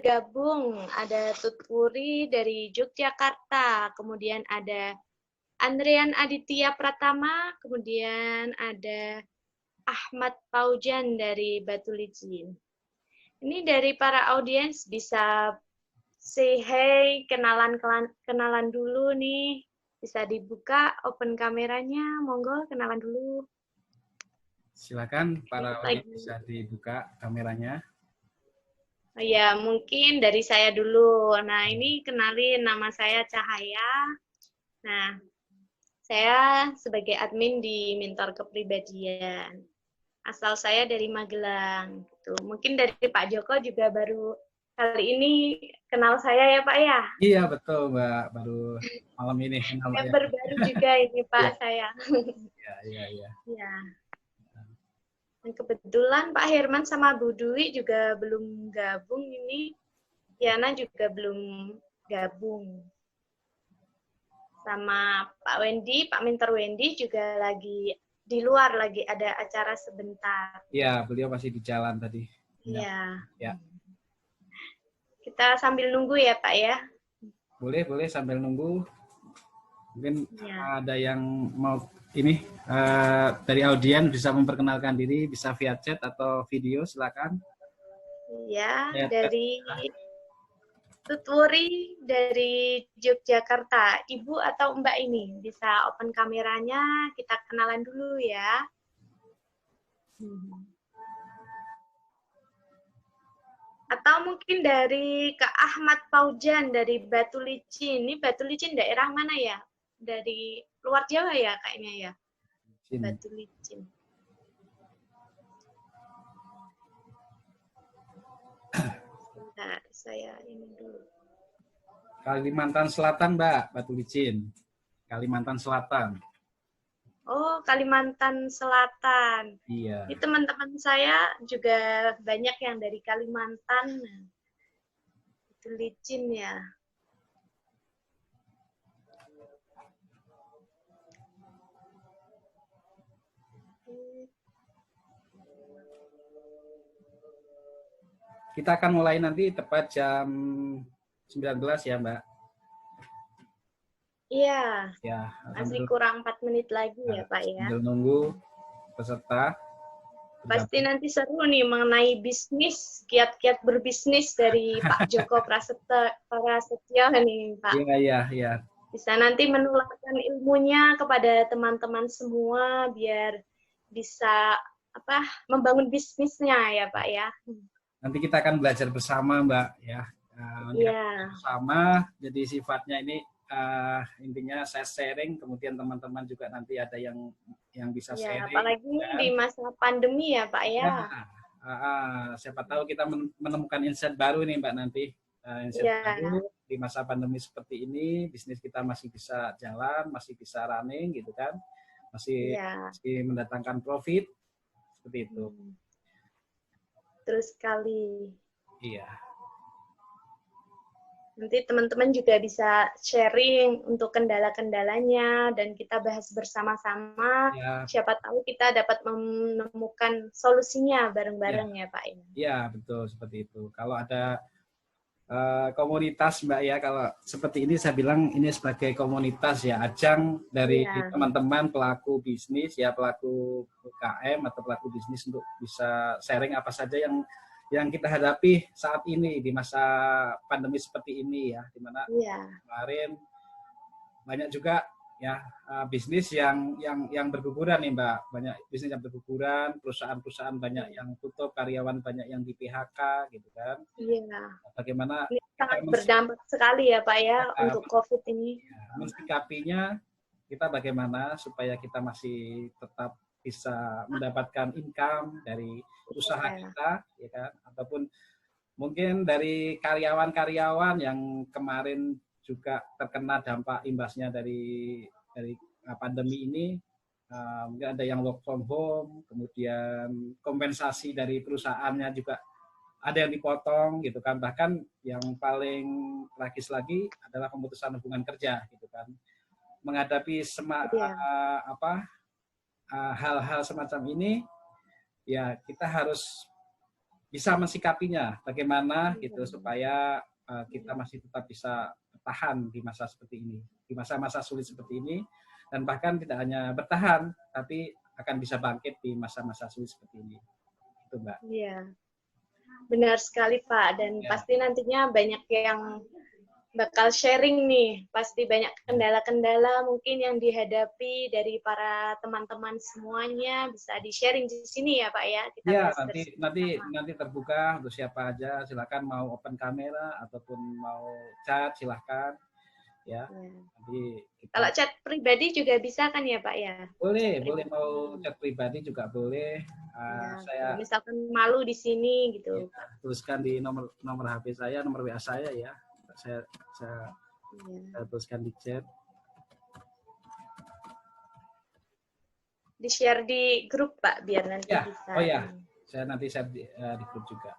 bergabung. Ada Tutpuri dari Yogyakarta, kemudian ada Andrian Aditya Pratama, kemudian ada Ahmad Paujan dari Batu Licin. Ini dari para audiens bisa say hey, kenalan dulu nih. Bisa dibuka open kameranya, monggo kenalan dulu. Silakan para audiens bisa dibuka kameranya. Oh ya, mungkin dari saya dulu. Nah, ini kenalin, nama saya Cahaya. Nah, saya sebagai admin di Mentor Kepribadian. Asal saya dari Magelang. Gitu. Mungkin dari Pak Joko juga baru kali ini kenal saya ya Pak ya? Iya betul Mbak, baru malam ini kenal ya. Baru juga ini Pak ya. saya. Iya. Ya. Dan kebetulan Pak Herman sama Bu Dwi juga belum gabung ini. Yana juga belum gabung. Sama Pak Wendy, Pak Mentor Wendy juga lagi di luar, lagi ada acara sebentar. Iya, beliau masih di jalan tadi. Iya. Ya. Kita sambil nunggu ya Pak ya. Boleh sambil nunggu. Mungkin ada yang mau ini dari audiens bisa memperkenalkan diri, bisa via chat atau video, silakan. Iya, dari Tutwuri dari Yogyakarta. Ibu atau Mbak ini bisa open kameranya, kita kenalan dulu ya. Atau mungkin dari Kak Ahmad Paujan dari Batu Licin. Ini Batu Licin daerah mana ya? Dari luar Jawa ya kayaknya ya? Batu Licin. Sebentar, saya ini dulu. Kalimantan Selatan, Mbak, Batu Licin. Kalimantan Selatan. Oh, Kalimantan Selatan. Iya. Ini teman-teman saya juga banyak yang dari Kalimantan. Itu licin ya. Kita akan mulai nanti tepat jam 19 ya, Mbak. Iya. Ya, masih kurang 4 menit lagi ya, Pak ya. Sambil nunggu peserta. Pasti nanti seru nih mengenai bisnis, kiat-kiat berbisnis dari Pak Joko Prasetyo nih, Pak. Iya. Bisa nanti menularkan ilmunya kepada teman-teman semua biar bisa membangun bisnisnya ya, Pak ya. Nanti kita akan belajar bersama, Mbak ya. Iya. Bersama, jadi sifatnya ini intinya saya sharing, kemudian teman-teman juga nanti ada yang bisa sharing. Apalagi di masa pandemi ya Pak ya. Siapa tahu kita menemukan insight baru nih Mbak nanti. Insight baru di masa pandemi seperti ini, bisnis kita masih bisa jalan, masih bisa running gitu kan, masih mendatangkan profit seperti itu. Terus sekali. Iya. Nanti teman-teman juga bisa sharing untuk kendala-kendalanya dan kita bahas bersama-sama. Ya. Siapa tahu kita dapat menemukan solusinya bareng-bareng ya Pak. Iya, betul seperti itu. Kalau ada komunitas Mbak ya, kalau seperti ini saya bilang ini sebagai komunitas ya, ajang dari teman-teman pelaku bisnis ya, pelaku UKM atau pelaku bisnis untuk bisa sharing apa saja yang kita hadapi saat ini di masa pandemi seperti ini ya, di mana kemarin banyak juga ya bisnis yang berguguran nih Mbak, banyak bisnis yang berguguran, perusahaan-perusahaan banyak yang tutup, karyawan banyak yang di PHK gitu kan. Iya. Bagaimana ini sangat berdampak sekali ya Pak ya untuk COVID ini. Mensikapinya kita bagaimana supaya kita masih tetap bisa mendapatkan income dari usaha kita, ya kan? Ataupun mungkin dari karyawan-karyawan yang kemarin juga terkena dampak imbasnya dari pandemi ini, mungkin ada yang work from home, kemudian kompensasi dari perusahaannya juga ada yang dipotong gitu kan, bahkan yang paling tragis lagi adalah pemutusan hubungan kerja gitu kan. Menghadapi hal-hal semacam ini ya kita harus bisa mensikapinya, bagaimana gitu supaya kita masih tetap bisa bertahan di masa seperti ini, di masa-masa sulit seperti ini, dan bahkan tidak hanya bertahan, tapi akan bisa bangkit di masa-masa sulit seperti ini. Itu, Mbak. Iya, benar sekali Pak. Dan Ya. pasti nantinya banyak yang bakal sharing nih. Pasti banyak kendala-kendala mungkin yang dihadapi dari para teman-teman semuanya. Bisa di-sharing di sini ya Pak ya. Kita Ya, bahas nanti terbuka untuk siapa aja. Silakan mau open kamera ataupun mau chat, silakan. Ya. Nanti kita... Kalau chat pribadi juga bisa kan ya Pak ya? Boleh mau chat pribadi juga boleh. Saya misalkan malu di sini gitu. Ya, tuliskan di nomor HP saya, nomor WA saya ya. Saya tuliskan di chat. Di-share di grup Pak biar nanti ya. bisa. Oh ya, saya nanti share di grup juga.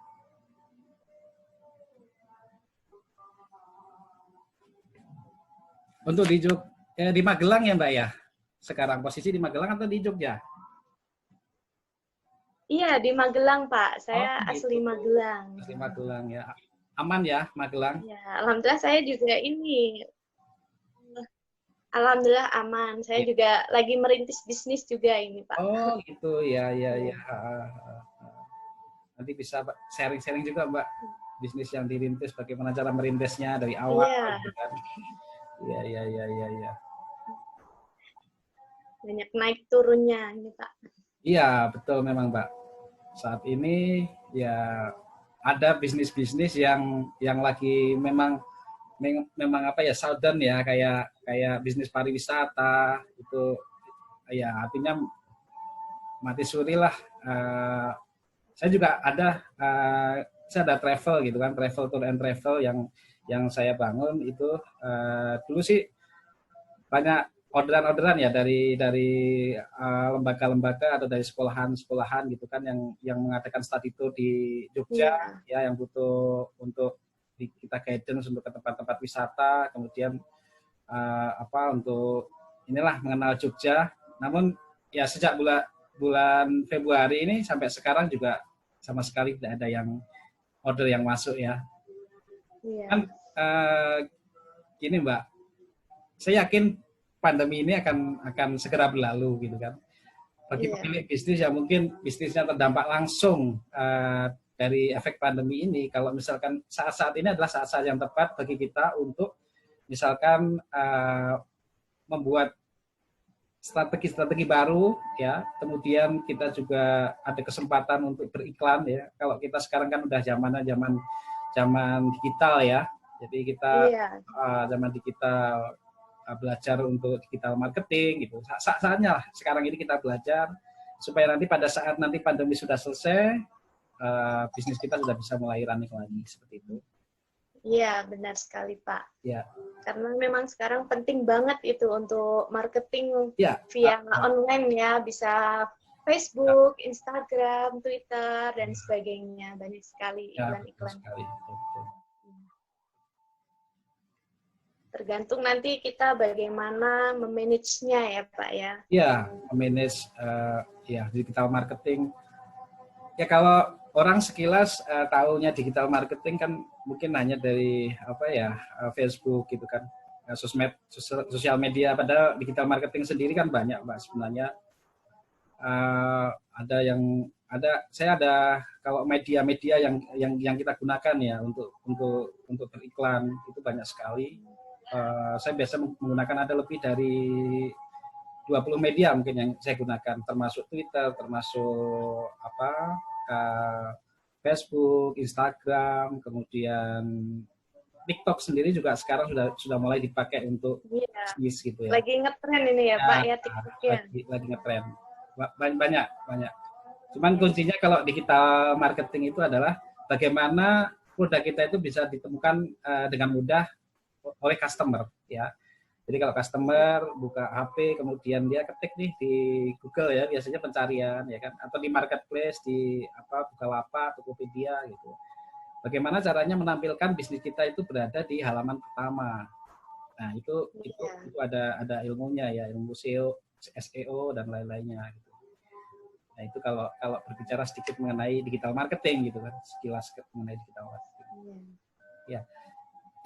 Untuk di Magelang ya Mbak ya? Sekarang posisi di Magelang atau di Jogja? Iya, di Magelang Pak. Saya asli Magelang. Asli Magelang ya. Aman ya Magelang? Ya, alhamdulillah saya juga ini. Alhamdulillah aman. Saya juga lagi merintis bisnis juga ini Pak. Oh gitu ya. Nanti bisa sharing-sharing juga Mbak, bisnis yang dirintis, bagaimana cara merintisnya dari awal. Gitu kan. Iya. Banyak naik turunnya ini Pak. Iya betul memang Mbak. Saat ini ya ada bisnis-bisnis yang lagi memang apa ya, southern ya, kayak bisnis pariwisata itu ya, artinya mati suri lah. Saya juga saya ada travel gitu kan, travel tour and travel yang saya bangun itu dulu sih banyak orderan ya dari lembaga-lembaga atau dari sekolahan gitu kan yang mengadakan study tour di Jogja ya, yang butuh untuk kita guidance untuk ke tempat-tempat wisata, kemudian untuk inilah mengenal Jogja. Namun ya sejak bulan Februari ini sampai sekarang juga sama sekali tidak ada yang order yang masuk ya. Kan gini Mbak, saya yakin pandemi ini akan segera berlalu gitu kan. Bagi pemilik bisnis yang mungkin bisnisnya terdampak langsung dari efek pandemi ini, kalau misalkan saat-saat ini adalah saat-saat yang tepat bagi kita untuk misalkan membuat strategi baru ya. Kemudian kita juga ada kesempatan untuk beriklan ya. Kalau kita sekarang kan udah zaman digital ya. Jadi kita zaman digital, belajar untuk digital marketing gitu. Saatnya lah sekarang ini kita belajar supaya nanti pada saat nanti pandemi sudah selesai, bisnis kita sudah bisa mulai running lagi seperti itu. Iya, benar sekali Pak. Ya. Karena memang sekarang penting banget itu untuk marketing via online ya, bisa Facebook, Instagram, Twitter dan sebagainya, banyak sekali iklan-iklan. Tergantung nanti kita bagaimana memanage-nya ya Pak ya. Iya, memanage digital marketing. Ya kalau orang sekilas tahunya digital marketing kan mungkin hanya dari Facebook gitu kan, sosial media. Padahal digital marketing sendiri kan banyak Mbak sebenarnya. Saya ada kalau media-media yang kita gunakan ya untuk beriklan itu banyak sekali. Saya biasa menggunakan ada lebih dari 20 media mungkin yang saya gunakan, termasuk Twitter, termasuk Facebook, Instagram, kemudian TikTok sendiri juga sekarang sudah mulai dipakai untuk bisnis gitu ya. Lagi ngetren ini ya Pak ya TikToknya. Lagi ngetren. Banyak. Cuman kuncinya kalau digital marketing itu adalah bagaimana produk kita itu bisa ditemukan dengan mudah oleh customer ya. Jadi kalau customer buka HP kemudian dia ketik nih di Google ya, biasanya pencarian ya kan, atau di marketplace di Bukalapak, Tokopedia gitu. Bagaimana caranya menampilkan bisnis kita itu berada di halaman pertama. Nah, itu ada ilmunya ya, ilmu SEO dan lain-lainnya gitu. Nah, Nah itu kalau kalau berbicara sedikit mengenai digital marketing gitu kan, sekilas mengenai digital marketing. Ya,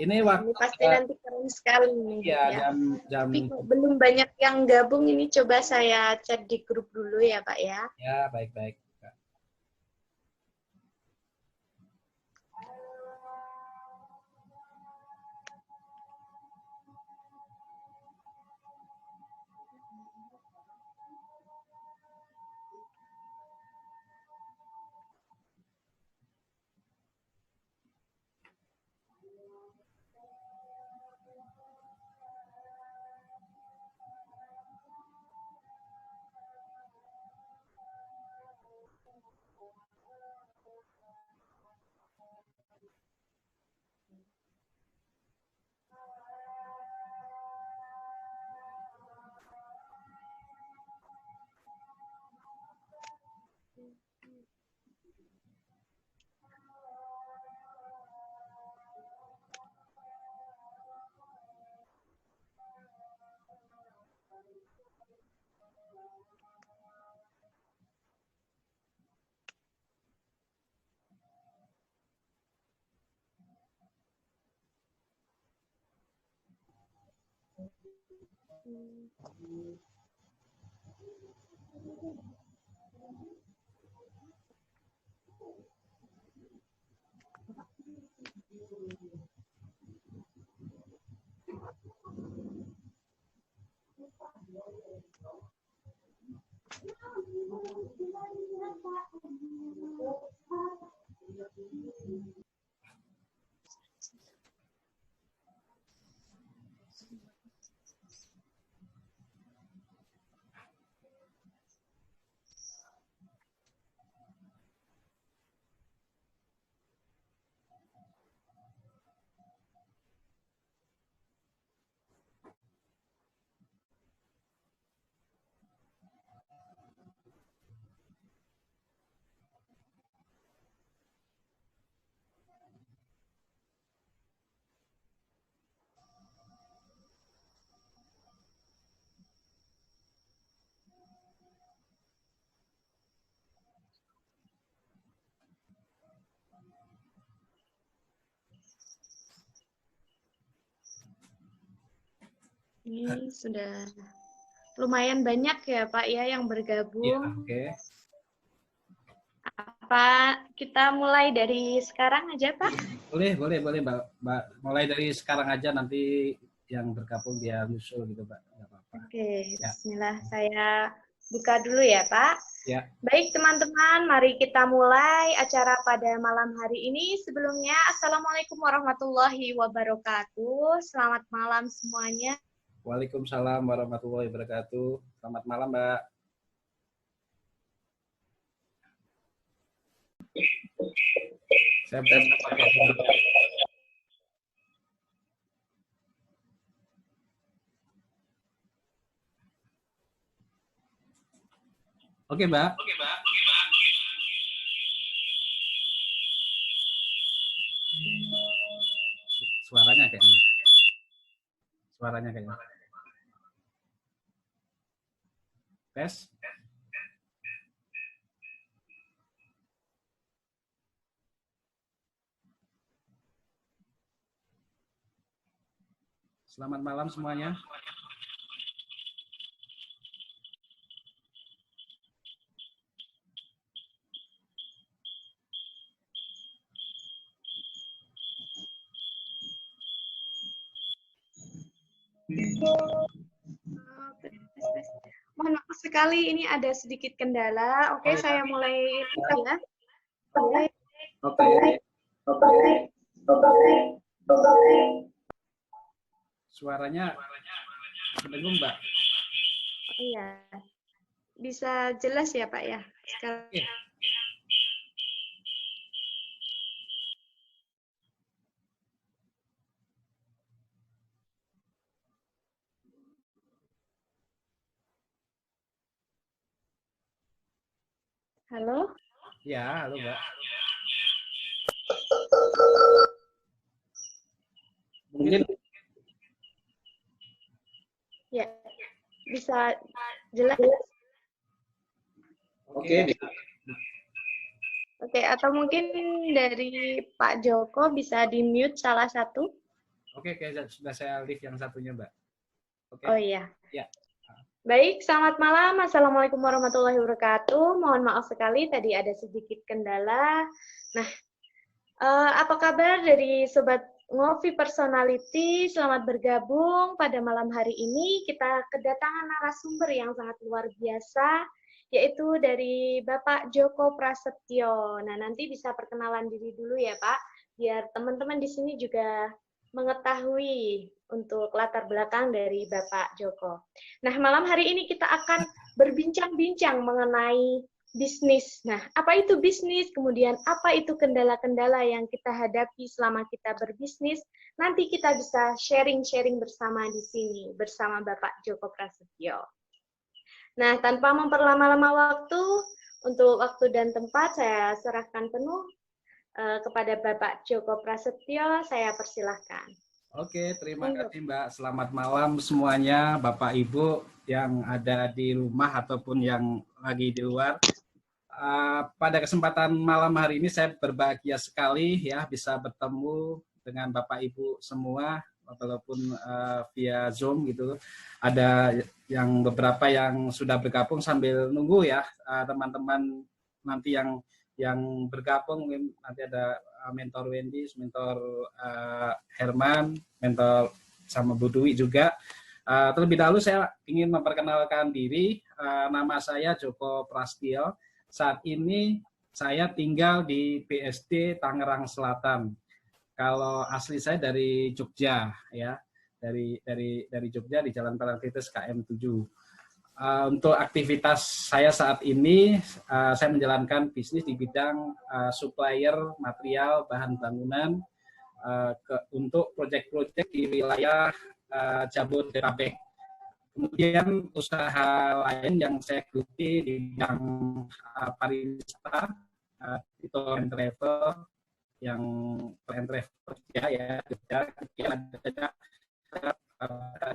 ini waktu pasti nanti keren sekali nih. Ya, Ya. jam Tapi belum banyak yang gabung, ini coba saya chat di grup dulu ya Pak ya. Ya, baik-baik. Ini sudah lumayan banyak ya Pak ya yang bergabung. Ya, oke. Apa kita mulai dari sekarang aja Pak? Boleh Mbak. Mulai dari sekarang aja, nanti yang bergabung dia nyusul gitu Mbak. Nggak apa-apa. Oke, Ya. bismillah. Saya buka dulu ya Pak. Ya. Baik teman-teman, mari kita mulai acara pada malam hari ini. Sebelumnya, Assalamualaikum warahmatullahi wabarakatuh. Selamat malam semuanya. Waalaikumsalam warahmatullahi wabarakatuh. Selamat malam Mbak. Saya Oke Mbak. Suaranya kayaknya. Tes. Selamat malam semuanya. Mohon maaf sekali, ini ada sedikit kendala. Oke, saya mulai ya. Oke. Suaranya kedengung Mbak. Iya. Bisa jelas ya Pak ya sekarang. Oke. Halo? Ya, halo Mbak. Mungkin ya bisa jelas. Oke. Oke, atau mungkin dari Pak Joko bisa di-mute salah satu. Oke, sudah saya lift yang satunya, Mbak. Oke. Oh iya. Ya. Baik, selamat malam. Assalamualaikum warahmatullahi wabarakatuh. Mohon maaf sekali tadi ada sedikit kendala. Nah, apa kabar dari Sobat Ngopi Personality? Selamat bergabung pada malam hari ini. Kita kedatangan narasumber yang sangat luar biasa, yaitu dari Bapak Joko Prasetyo. Nah, nanti bisa perkenalan diri dulu ya, Pak, biar teman-teman di sini juga mengetahui untuk latar belakang dari Bapak Joko. Nah, malam hari ini kita akan berbincang-bincang mengenai bisnis. Nah, apa itu bisnis? Kemudian apa itu kendala-kendala yang kita hadapi selama kita berbisnis? Nanti kita bisa sharing-sharing bersama di sini bersama Bapak Joko Prasetyo. Nah, tanpa memperlama-lama waktu, untuk waktu dan tempat saya serahkan penuh kepada Bapak Joko Prasetyo. Saya persilahkan. Oke, terima kasih Mbak. Selamat malam semuanya, Bapak Ibu yang ada di rumah ataupun yang lagi di luar. Pada kesempatan malam hari ini saya berbahagia sekali ya bisa bertemu dengan Bapak Ibu semua walaupun via Zoom gitu. Ada yang beberapa yang sudah bergabung sambil nunggu ya teman-teman nanti yang bergabung, nanti ada mentor Wendy, mentor Herman, mentor sama Bu Dwi juga. Terlebih dahulu saya ingin memperkenalkan diri, nama saya Joko Prasetyo. Saat ini saya tinggal di BSD Tangerang Selatan. Kalau asli saya dari Jogja ya, dari Jogja di Jalan Parangtritis KM 7. Untuk aktivitas saya saat ini, saya menjalankan bisnis di bidang supplier material bahan bangunan untuk proyek-proyek di wilayah Jabodetabek. Kemudian usaha lain yang saya geluti di bidang pariwisata, itu and travel, yang and travel ya, ada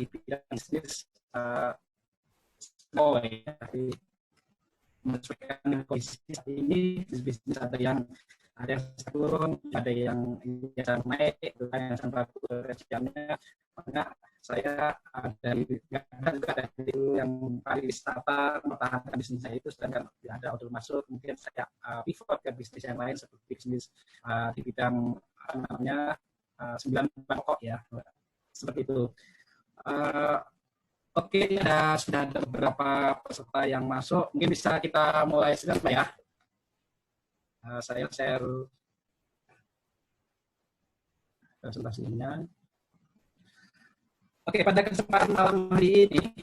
di bidang bisnis menyesuaikan kondisi saat ini. Bisnis ada yang turun, ada yang naik, yang rencana. Maka saya ada juga dari yang pariwisata, mempertahankan bisnis saya itu, sedangkan ada order masuk, mungkin saya pivot ke bisnis yang lain seperti bisnis di bidang namanya 9 pokok ya, seperti itu. Oke, sudah ada beberapa peserta yang masuk. Mungkin bisa kita mulai sekarang, Pak ya. Saya share presentasinya. Oke, pada kesempatan malam hari ini,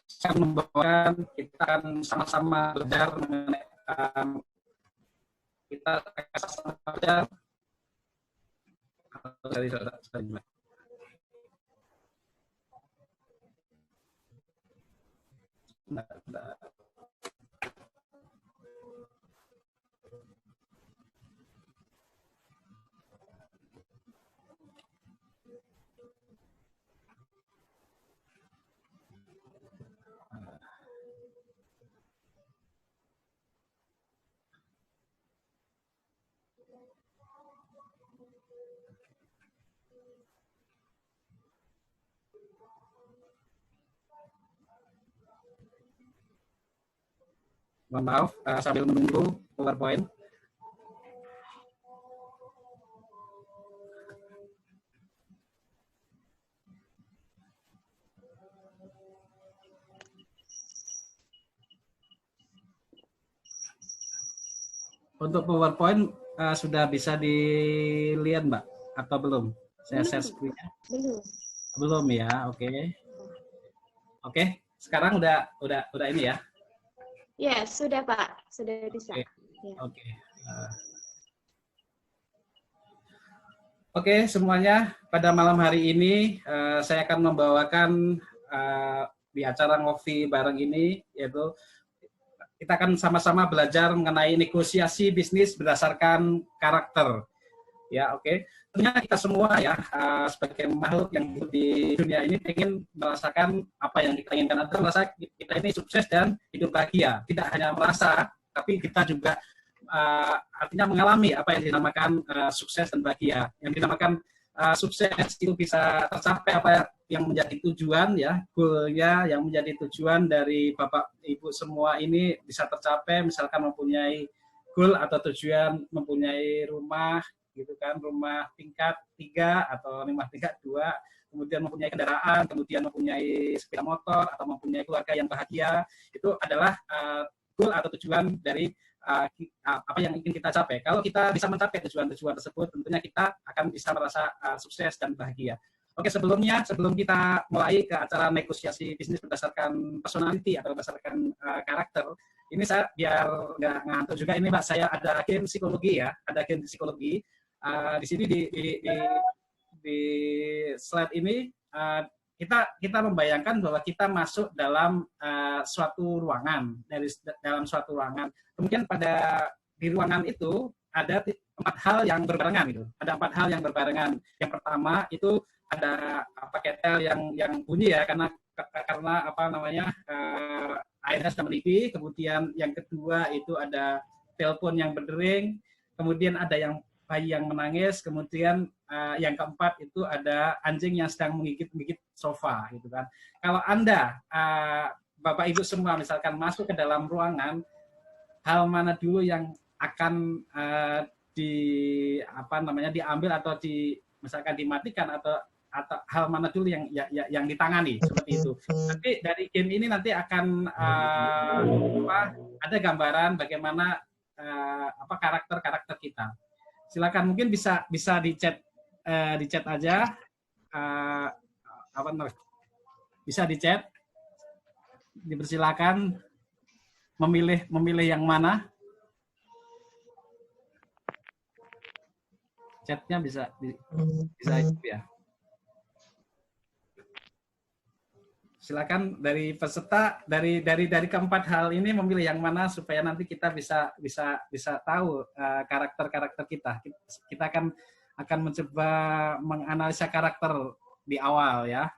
saya membawakan, kita akan sama-sama belajar mengenai, kita akan sama-sama belajar. Mohon maaf, sambil menunggu PowerPoint. Untuk PowerPoint sudah bisa dilihat, Mbak, atau belum? Saya share screen-nya. Belum ya, oke. Oke, sekarang udah ini ya. Ya, sudah Pak, sudah bisa. Oke. Oke, semuanya, pada malam hari ini saya akan membawakan di acara ngopi bareng ini, yaitu kita akan sama-sama belajar mengenai negosiasi bisnis berdasarkan karakter. Ya, oke. Tentunya kita semua ya sebagai makhluk yang hidup di dunia ini ingin merasakan apa yang kita inginkan, atau merasa kita ini sukses dan hidup bahagia. Tidak hanya merasa, tapi kita juga artinya mengalami apa yang dinamakan sukses dan bahagia. Yang dinamakan sukses itu bisa tercapai apa yang menjadi tujuan ya, goalnya yang menjadi tujuan dari Bapak Ibu semua ini bisa tercapai, misalkan mempunyai goal atau tujuan mempunyai rumah gitu kan, rumah tingkat 3 atau rumah tingkat 2, kemudian mempunyai kendaraan, kemudian mempunyai sepeda motor atau mempunyai keluarga yang bahagia, itu adalah goal atau tujuan dari apa yang ingin kita capai. Kalau kita bisa mencapai tujuan-tujuan tersebut, tentunya kita akan bisa merasa sukses dan bahagia. Oke, sebelum kita mulai ke acara negosiasi bisnis berdasarkan personality atau berdasarkan karakter, ini saya biar nggak ngantuk juga, ini Mbak, saya ada game psikologi ya, ada game psikologi. Di sini di slide ini kita membayangkan bahwa kita masuk dalam suatu ruangan, dalam suatu ruangan. Kemudian di ruangan itu ada 4 hal yang berbarengan gitu. Ada 4 hal yang berbarengan. Yang pertama itu ada ketel yang bunyi ya, karena apa namanya airnya sedang mendidih. Kemudian yang kedua itu ada telepon yang berdering. Kemudian ada yang bayi yang menangis, kemudian yang keempat itu ada anjing yang sedang menggigit sofa gitu kan. Kalau Anda Bapak Ibu semua misalkan masuk ke dalam ruangan, hal mana dulu yang akan diambil atau misalkan dimatikan, atau hal mana dulu yang ditangani seperti itu. Nanti dari game ini nanti akan ada gambaran bagaimana karakter kita. Silakan, mungkin bisa di chat aja, bisa di chat, dipersilakan memilih yang mana. Chatnya bisa itu ya. Silakan dari peserta, dari keempat hal ini memilih yang mana supaya nanti kita bisa tahu karakter kita. Kita akan mencoba menganalisa karakter di awal ya.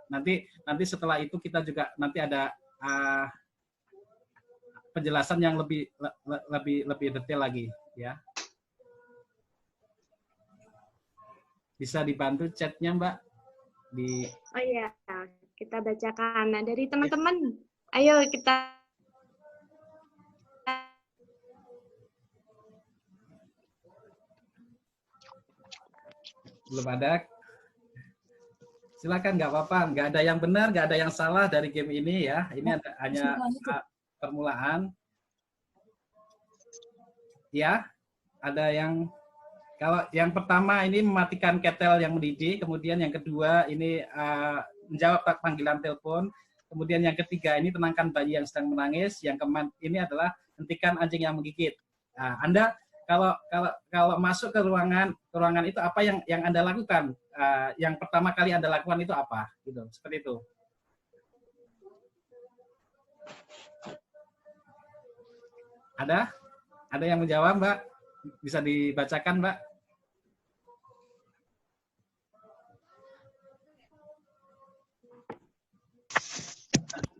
Nanti setelah itu kita juga nanti ada penjelasan yang lebih detail lagi ya. Bisa dibantu chatnya Mbak di. Oh iya. Kita bacakan. Nah, dari teman-teman, ayo kita. Belum ada. Silakan, nggak apa-apa. Nggak ada yang benar, nggak ada yang salah dari game ini ya. Ini hanya permulaan. Ya, ada yang. Kalau yang pertama ini mematikan ketel yang mendidih, kemudian yang kedua ini menjawab panggilan telepon, kemudian yang ketiga ini tenangkan bayi yang sedang menangis, yang keempat ini adalah hentikan anjing yang menggigit. Nah, Anda kalau masuk ke ruangan itu apa yang Anda lakukan? Yang pertama kali Anda lakukan itu apa? Gitu, seperti itu. Ada yang menjawab, Mbak? Bisa dibacakan, Mbak?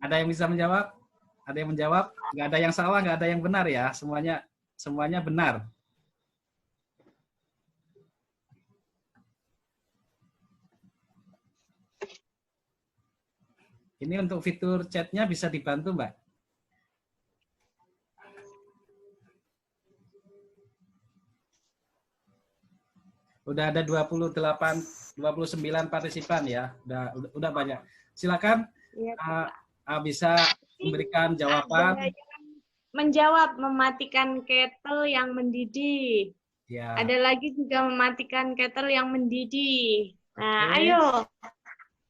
Ada yang bisa menjawab? Ada yang menjawab? Nggak ada yang salah, nggak ada yang benar ya. Semuanya benar. Ini untuk fitur chatnya bisa dibantu, Mbak. Udah ada 29 partisipan ya. Udah banyak. Silakan. Ya, bisa memberikan jawaban. Menjawab, mematikan kettle yang mendidih. Ya. Ada lagi juga mematikan kettle yang mendidih. Nah,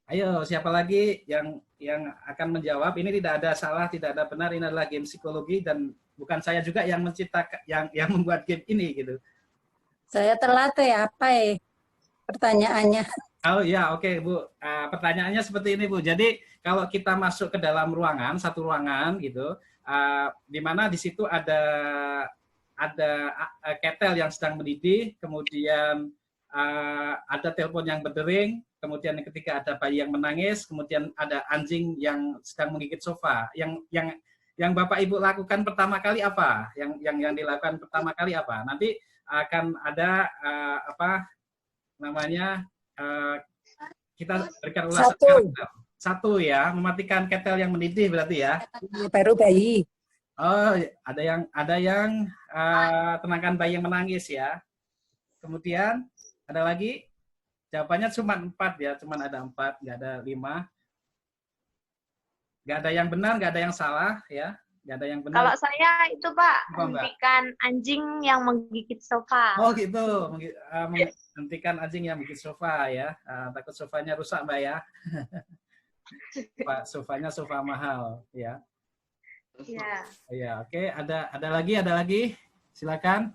ayo siapa lagi yang akan menjawab? Ini tidak ada salah, tidak ada benar. Ini adalah game psikologi dan bukan saya juga yang menciptakan, yang membuat game ini gitu. Saya terlatih apa pertanyaannya? Oh ya, oke Bu. Pertanyaannya seperti ini Bu. Jadi kalau kita masuk ke dalam satu ruangan gitu, di mana di situ ada ada ketel yang sedang mendidih, kemudian ada telepon yang berdering, kemudian yang ketiga ada bayi yang menangis, kemudian ada anjing yang sedang menggigit sofa. Yang Bapak Ibu lakukan pertama kali apa? Yang dilakukan pertama kali apa? Nanti akan ada apa namanya kita berikan ulasan karakter. Satu ya, mematikan ketel yang mendidih berarti ya. Baru bayi. Oh, ada yang tenangkan bayi yang menangis ya. Kemudian ada lagi, jawabannya cuma 4 ya, cuma ada 4, nggak ada 5. Nggak ada yang benar, nggak ada yang salah ya, nggak ada yang benar. Kalau saya itu Pak, hentikan anjing yang menggigit sofa. Oh gitu, hentikan anjing yang menggigit sofa ya. Takut sofanya rusak Mbak ya. Pak, sofanya sofa mahal ya. Iya. Ya, oke. Ada lagi, silakan.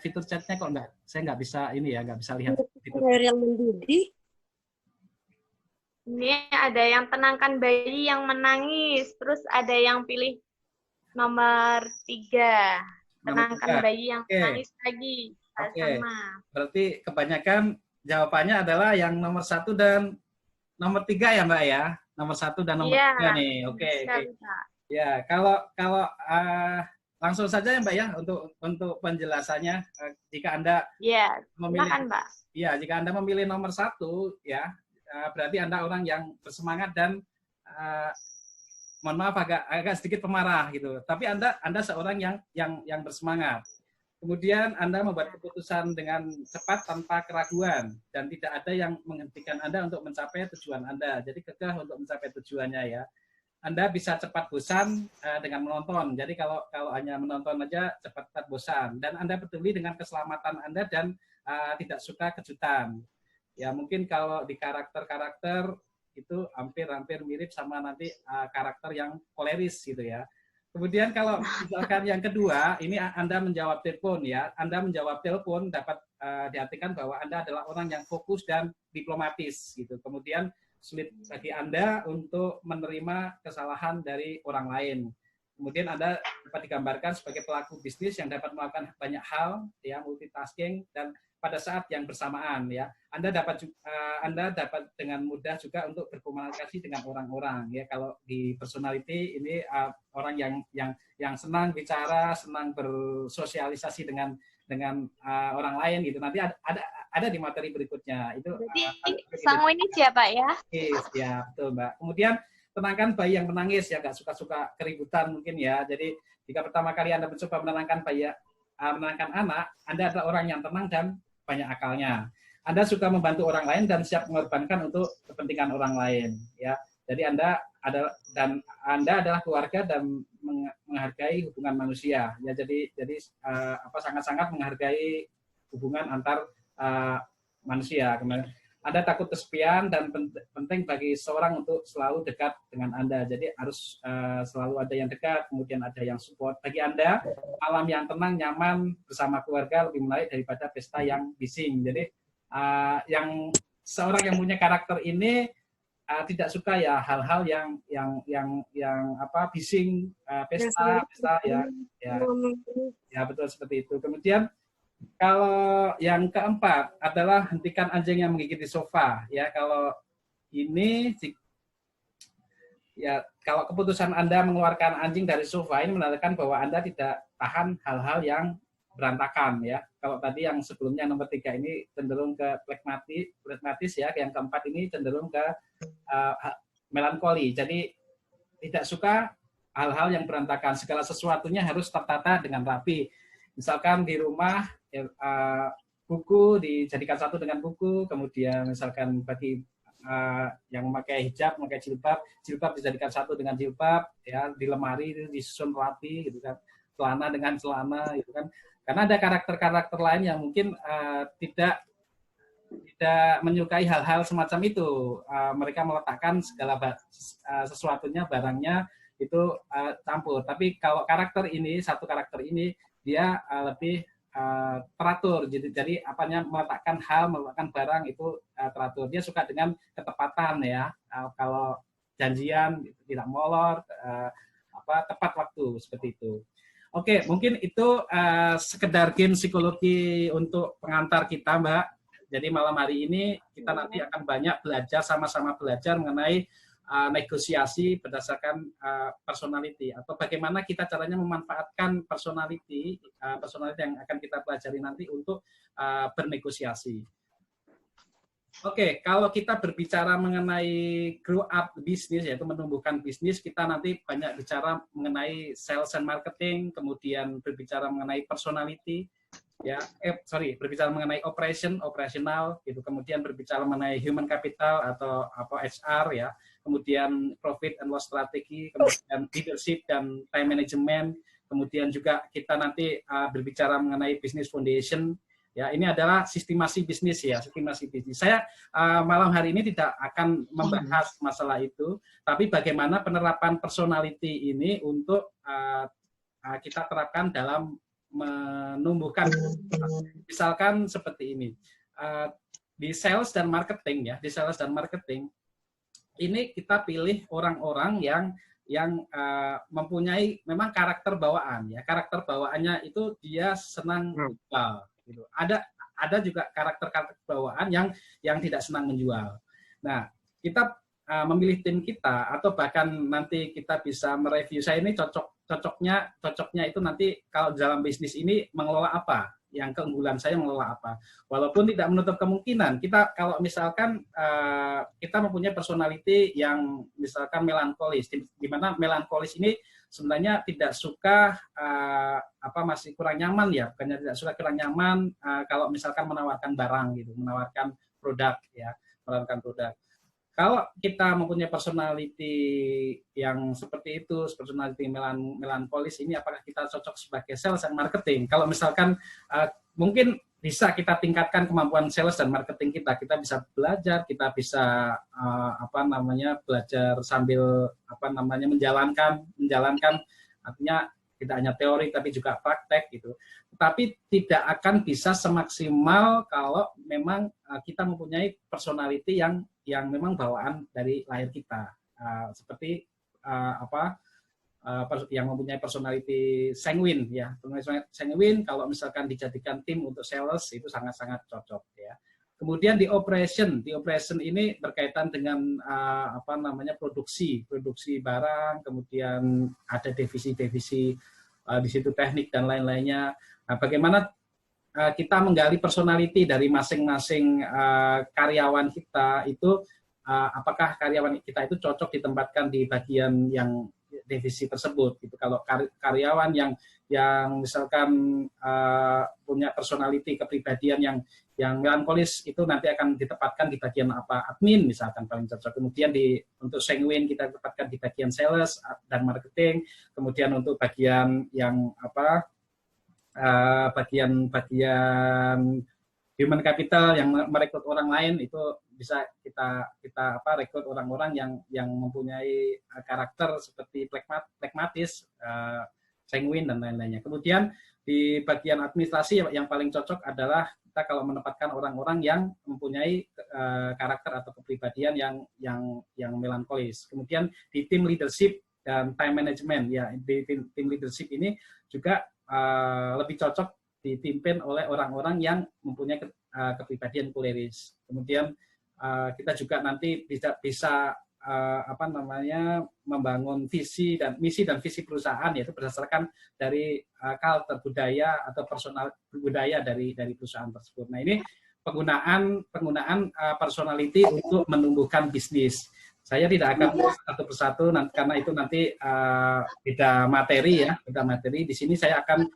Fitur chatnya kok saya nggak bisa ini ya, nggak bisa lihat fitur. Yang mendidih. Ini ada yang tenangkan bayi yang menangis, terus ada yang pilih nomor 3, tenangkan bayi yang menangis lagi. Sama. Berarti kebanyakan jawabannya adalah yang nomor 1 dan nomor 3 ya Mbak ya, nomor 1 dan nomor 3 nih. Oke. Ya, kalau langsung saja ya Mbak ya untuk penjelasannya. Jika Anda memilih, Mbak. Ya, jika Anda memilih nomor 1 ya, berarti Anda orang yang bersemangat dan mohon maaf agak sedikit pemarah gitu. Tapi Anda seorang yang bersemangat. Kemudian Anda membuat keputusan dengan cepat tanpa keraguan dan tidak ada yang menghentikan Anda untuk mencapai tujuan Anda. Jadi kekeh untuk mencapai tujuannya ya. Anda bisa cepat bosan dengan menonton. Jadi kalau hanya menonton aja cepat bosan. Dan Anda peduli dengan keselamatan Anda dan tidak suka kejutan. Ya mungkin kalau di karakter-karakter itu hampir mirip sama nanti karakter yang koleris gitu ya. Kemudian kalau misalkan yang kedua, ini Anda menjawab telepon ya. Anda menjawab telepon dapat diartikan bahwa Anda adalah orang yang fokus dan diplomatis gitu. Kemudian sulit bagi Anda untuk menerima kesalahan dari orang lain. Kemudian Anda dapat digambarkan sebagai pelaku bisnis yang dapat melakukan banyak hal, ya multitasking dan pada saat yang bersamaan ya. Anda dapat dengan mudah juga untuk berkomunikasi dengan orang-orang ya. Kalau di personality ini orang yang senang bicara, senang bersosialisasi dengan orang lain gitu. Nanti ada di materi berikutnya. Itu berarti sanguinis ya Pak ya? Ya betul Mbak. Kemudian tenangkan bayi yang menangis ya, nggak suka keributan mungkin ya. Jadi jika pertama kali Anda mencoba menenangkan anak, Anda adalah orang yang tenang dan banyak akalnya. Anda suka membantu orang lain dan siap mengorbankan untuk kepentingan orang lain ya. Jadi Anda adalah keluarga dan menghargai hubungan manusia ya. Jadi sangat-sangat menghargai hubungan antar manusia. Kemudian Anda takut kesepian dan penting bagi seorang untuk selalu dekat dengan Anda. Jadi harus selalu ada yang dekat, kemudian ada yang support. Bagi Anda, malam yang tenang, nyaman bersama keluarga lebih menarik daripada pesta yang bising. Jadi yang seorang yang punya karakter ini tidak suka ya hal-hal yang bising, pesta ya betul seperti itu. Kemudian kalau yang keempat adalah hentikan anjing yang menggigit di sofa ya. Kalau ini ya, kalau keputusan Anda mengeluarkan anjing dari sofa ini menandakan bahwa Anda tidak tahan hal-hal yang berantakan ya. Kalau tadi yang sebelumnya nomor 3 ini cenderung ke pragmatis ya, yang keempat ini cenderung ke melankoli. Jadi tidak suka hal-hal yang berantakan, segala sesuatunya harus tertata dengan rapi. Misalkan di rumah buku dijadikan satu dengan buku, kemudian misalkan bagi yang memakai hijab, memakai jilbab dijadikan satu dengan jilbab, ya di lemari itu disusun rapi, gitu kan, celana dengan celana, gitu kan. Karena ada karakter-karakter lain yang mungkin tidak menyukai hal-hal semacam itu. Mereka meletakkan segala sesuatunya, barangnya itu campur. Tapi kalau satu karakter ini dia lebih teratur. Jadi meletakkan barang itu teratur. Dia suka dengan ketepatan ya. Kalau janjian tidak molor, tepat waktu seperti itu. Oke, mungkin itu sekedar game psikologi untuk pengantar kita, Mbak. Jadi malam hari ini kita nanti akan banyak belajar, sama-sama belajar mengenai negosiasi berdasarkan personality, atau bagaimana kita caranya memanfaatkan personality yang akan kita pelajari nanti untuk bernegosiasi. Oke, kalau kita berbicara mengenai grow up bisnis, yaitu menumbuhkan bisnis, kita nanti banyak bicara mengenai sales and marketing, kemudian berbicara mengenai personality, ya, berbicara mengenai operasional, gitu, kemudian berbicara mengenai human capital atau HR, ya, kemudian profit and loss strategi, kemudian leadership dan time management, kemudian juga kita nanti berbicara mengenai business foundation. Ya, ini adalah sistemasi bisnis ya, sistemasi bisnis. Saya malam hari ini tidak akan membahas masalah itu, tapi bagaimana penerapan personality ini untuk kita terapkan dalam menumbuhkan. Misalkan seperti ini, di sales dan marketing ya, di sales dan marketing ini kita pilih orang-orang yang mempunyai memang karakter bawaan ya, karakter bawaannya itu dia senang jual. Gitu. Ada juga karakter bawaan yang tidak senang menjual. Nah, kita memilih tim kita atau bahkan nanti kita bisa mereview, saya ini cocoknya itu nanti kalau dalam bisnis ini mengelola apa, yang keunggulan saya mengelola apa. Walaupun tidak menutup kemungkinan kita kalau misalkan kita mempunyai personality yang misalkan melankolis, di mana melankolis ini sebenarnya tidak suka masih kurang nyaman ya, bukannya tidak suka, kurang nyaman kalau misalkan menawarkan barang gitu, menawarkan produk ya, menawarkan produk. Kalau kita mempunyai personality yang seperti itu, personality melankolis ini, apakah kita cocok sebagai sales dan marketing? Kalau misalkan mungkin bisa kita tingkatkan kemampuan sales dan marketing kita bisa belajar, kita bisa belajar sambil menjalankan, artinya tidak hanya teori tapi juga praktek gitu. Tapi tidak akan bisa semaksimal kalau memang kita mempunyai personality yang memang bawaan dari lahir kita, seperti yang mempunyai personality sanguine ya, sanguine kalau misalkan dijadikan tim untuk sales itu sangat-sangat cocok ya. Kemudian di operation ini berkaitan dengan produksi barang, kemudian ada divisi di situ teknik dan lain-lainnya. Nah, bagaimana kita menggali personality dari masing-masing karyawan kita itu, apakah karyawan kita itu cocok ditempatkan di bagian yang divisi tersebut gitu. Kalau karyawan yang misalkan punya personality, kepribadian yang melankolis, itu nanti akan ditempatkan di bagian admin misalkan paling cocok. Kemudian untuk sanguine kita tempatkan di bagian sales dan marketing. Kemudian untuk bagian yang bagian human capital yang merekrut orang lain, itu bisa kita rekrut orang-orang yang mempunyai karakter seperti pragmatis, sanguine dan lain-lainnya. Kemudian di bagian administrasi yang paling cocok adalah kita kalau menempatkan orang-orang yang mempunyai karakter atau kepribadian yang melankolis. Kemudian di tim leadership dan time management ya, di tim leadership ini juga lebih cocok dipimpin oleh orang-orang yang mempunyai kepribadian koleris. Kemudian kita juga nanti bisa membangun visi dan misi perusahaan, yaitu berdasarkan dari culture budaya atau personal budaya dari perusahaan tersebut. Nah, ini penggunaan personality untuk menumbuhkan bisnis. Saya tidak akan satu persatu karena itu nanti beda materi ya, beda materi. Di sini saya akan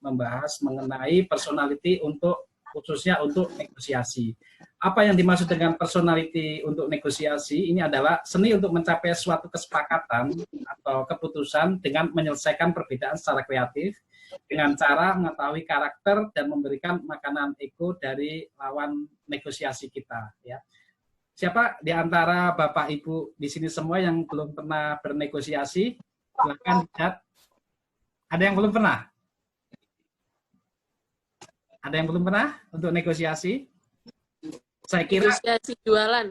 membahas mengenai personality khususnya untuk negosiasi. Apa yang dimaksud dengan personality untuk negosiasi? Ini adalah seni untuk mencapai suatu kesepakatan atau keputusan dengan menyelesaikan perbedaan secara kreatif dengan cara mengetahui karakter dan memberikan makanan ego dari lawan negosiasi kita. Ya. Siapa di antara Bapak Ibu di sini semua yang belum pernah bernegosiasi? Silakan lihat. Ada yang belum pernah? Ada yang belum pernah untuk negosiasi? Saya kira negosiasi jualan.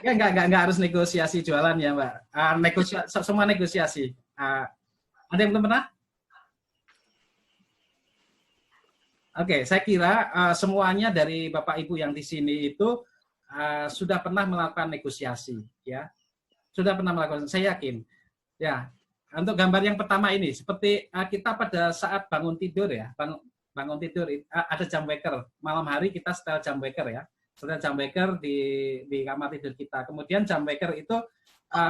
Ya nggak harus negosiasi jualan ya Mbak. Semua negosiasi. Ada yang belum pernah? Oke, saya kira semuanya dari Bapak Ibu yang di sini itu sudah pernah melakukan negosiasi, ya. Sudah pernah melakukan, saya yakin. Ya, untuk gambar yang pertama ini, seperti kita pada saat bangun tidur ya, bangun tidur ada jam waker. Malam hari kita setel jam waker ya, setel jam waker di kamar tidur kita. Kemudian jam waker itu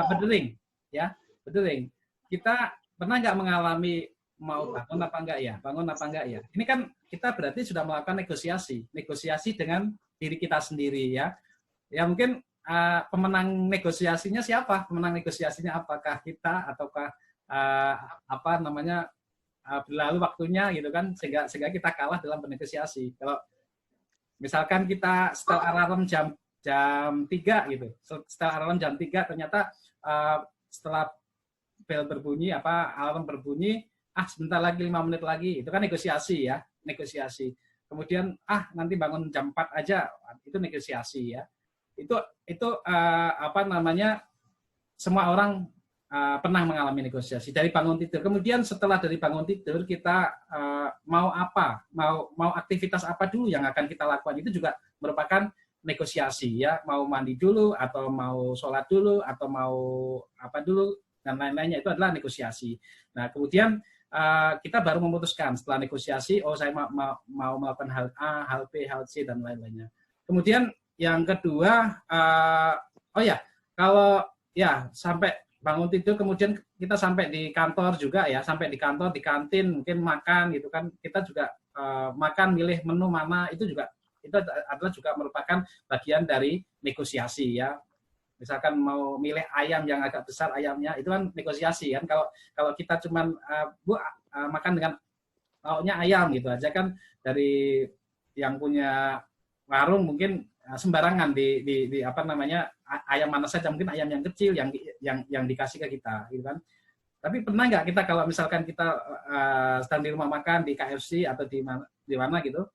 berdering, ya, berdering. Kita pernah nggak mengalami mau bangun apa enggak ya, bangun apa enggak ya? Ini kan kita berarti sudah melakukan negosiasi dengan diri kita sendiri ya. Ya mungkin pemenang negosiasinya siapa? Pemenang negosiasinya apakah kita ataukah apa namanya berlalu waktunya gitu kan sehingga kita kalah dalam bernegosiasi. Kalau misalkan kita setel alarm jam 3 gitu, setel alarm jam 3 ternyata setelah bel berbunyi alarm berbunyi sebentar lagi 5 menit lagi, itu kan negosiasi ya, negosiasi. Kemudian nanti bangun jam 4 aja, itu negosiasi ya. Itu apa namanya, semua orang pernah mengalami negosiasi dari bangun tidur. Kemudian setelah dari bangun tidur kita mau apa, mau aktivitas apa dulu yang akan kita lakukan, itu juga merupakan negosiasi ya. Mau mandi dulu atau mau sholat dulu atau mau apa dulu dan lain-lainnya, itu adalah negosiasi. Nah kemudian kita baru memutuskan setelah negosiasi, saya mau melakukan hal A, hal B, hal C dan lain-lainnya. Kemudian yang kedua, kalau ya sampai bangun tidur, kemudian kita sampai di kantor juga ya, sampai di kantor, di kantin mungkin makan gitu kan, kita juga makan, milih menu mana, itu adalah juga merupakan bagian dari negosiasi ya. Misalkan mau milih ayam yang agak besar ayamnya, itu kan negosiasi kan. Kalau kita cuman makan dengan lauknya ayam gitu aja kan, dari yang punya warung mungkin sembarangan di apa namanya, ayam mana saja, mungkin ayam yang kecil yang dikasih ke kita gitu kan. Tapi pernah nggak kita kalau misalkan kita sedang di rumah makan di KFC atau di mana gitu,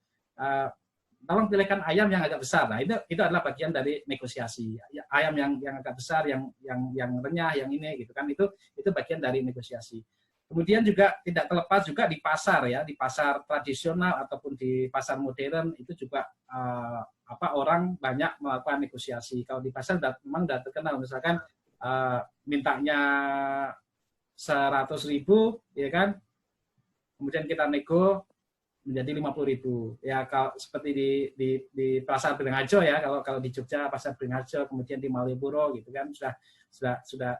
tolong pilihkan ayam yang agak besar. Nah, itu adalah bagian dari negosiasi. Ayam yang agak besar, yang renyah, yang ini gitu kan, itu bagian dari negosiasi. Kemudian juga tidak terlepas juga di pasar ya, di pasar tradisional ataupun di pasar modern, itu juga orang banyak melakukan negosiasi. Kalau di pasar memang sudah terkenal, misalkan mintanya 100.000 ya kan, kemudian kita nego menjadi 50.000 ya. Kalau seperti di pasar Beringharjo ya, kalau di Jogja pasar Beringharjo, kemudian di Malioboro gitu kan, sudah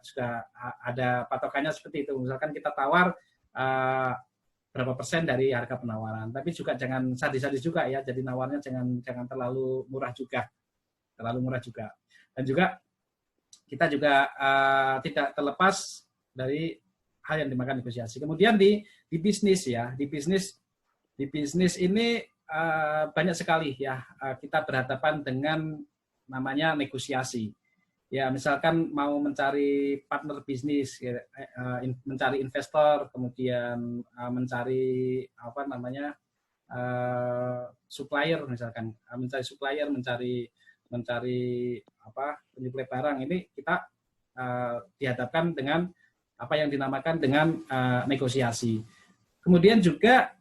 ada patokannya seperti itu. Misalkan kita tawar berapa persen dari harga penawaran, tapi juga jangan sadis-sadis juga ya, jadi nawarnya jangan terlalu murah juga, dan juga kita juga tidak terlepas dari hal yang dimakan negosiasi. Kemudian di bisnis ya, di bisnis ini banyak sekali ya kita berhadapan dengan namanya negosiasi. Ya, misalkan mau mencari partner bisnis, mencari investor, kemudian mencari apa namanya supplier, misalkan mencari supplier, mencari penyuplai barang, ini kita dihadapkan dengan apa yang dinamakan dengan negosiasi. Kemudian juga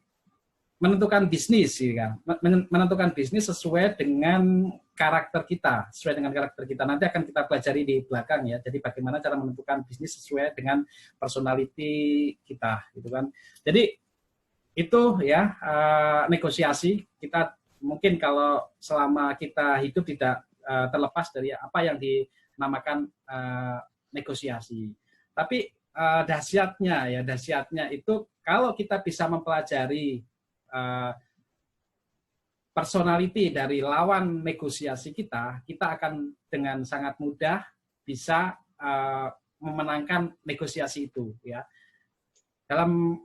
menentukan bisnis, ya, menentukan bisnis sesuai dengan karakter kita, Nanti akan kita pelajari di belakang ya. Jadi bagaimana cara menentukan bisnis sesuai dengan personality kita, gitu kan. Jadi itu ya negosiasi. Kita mungkin kalau selama kita hidup tidak terlepas dari apa yang dinamakan negosiasi. Tapi dahsyatnya itu kalau kita bisa mempelajari personality dari lawan negosiasi kita akan dengan sangat mudah bisa memenangkan negosiasi itu ya. Dalam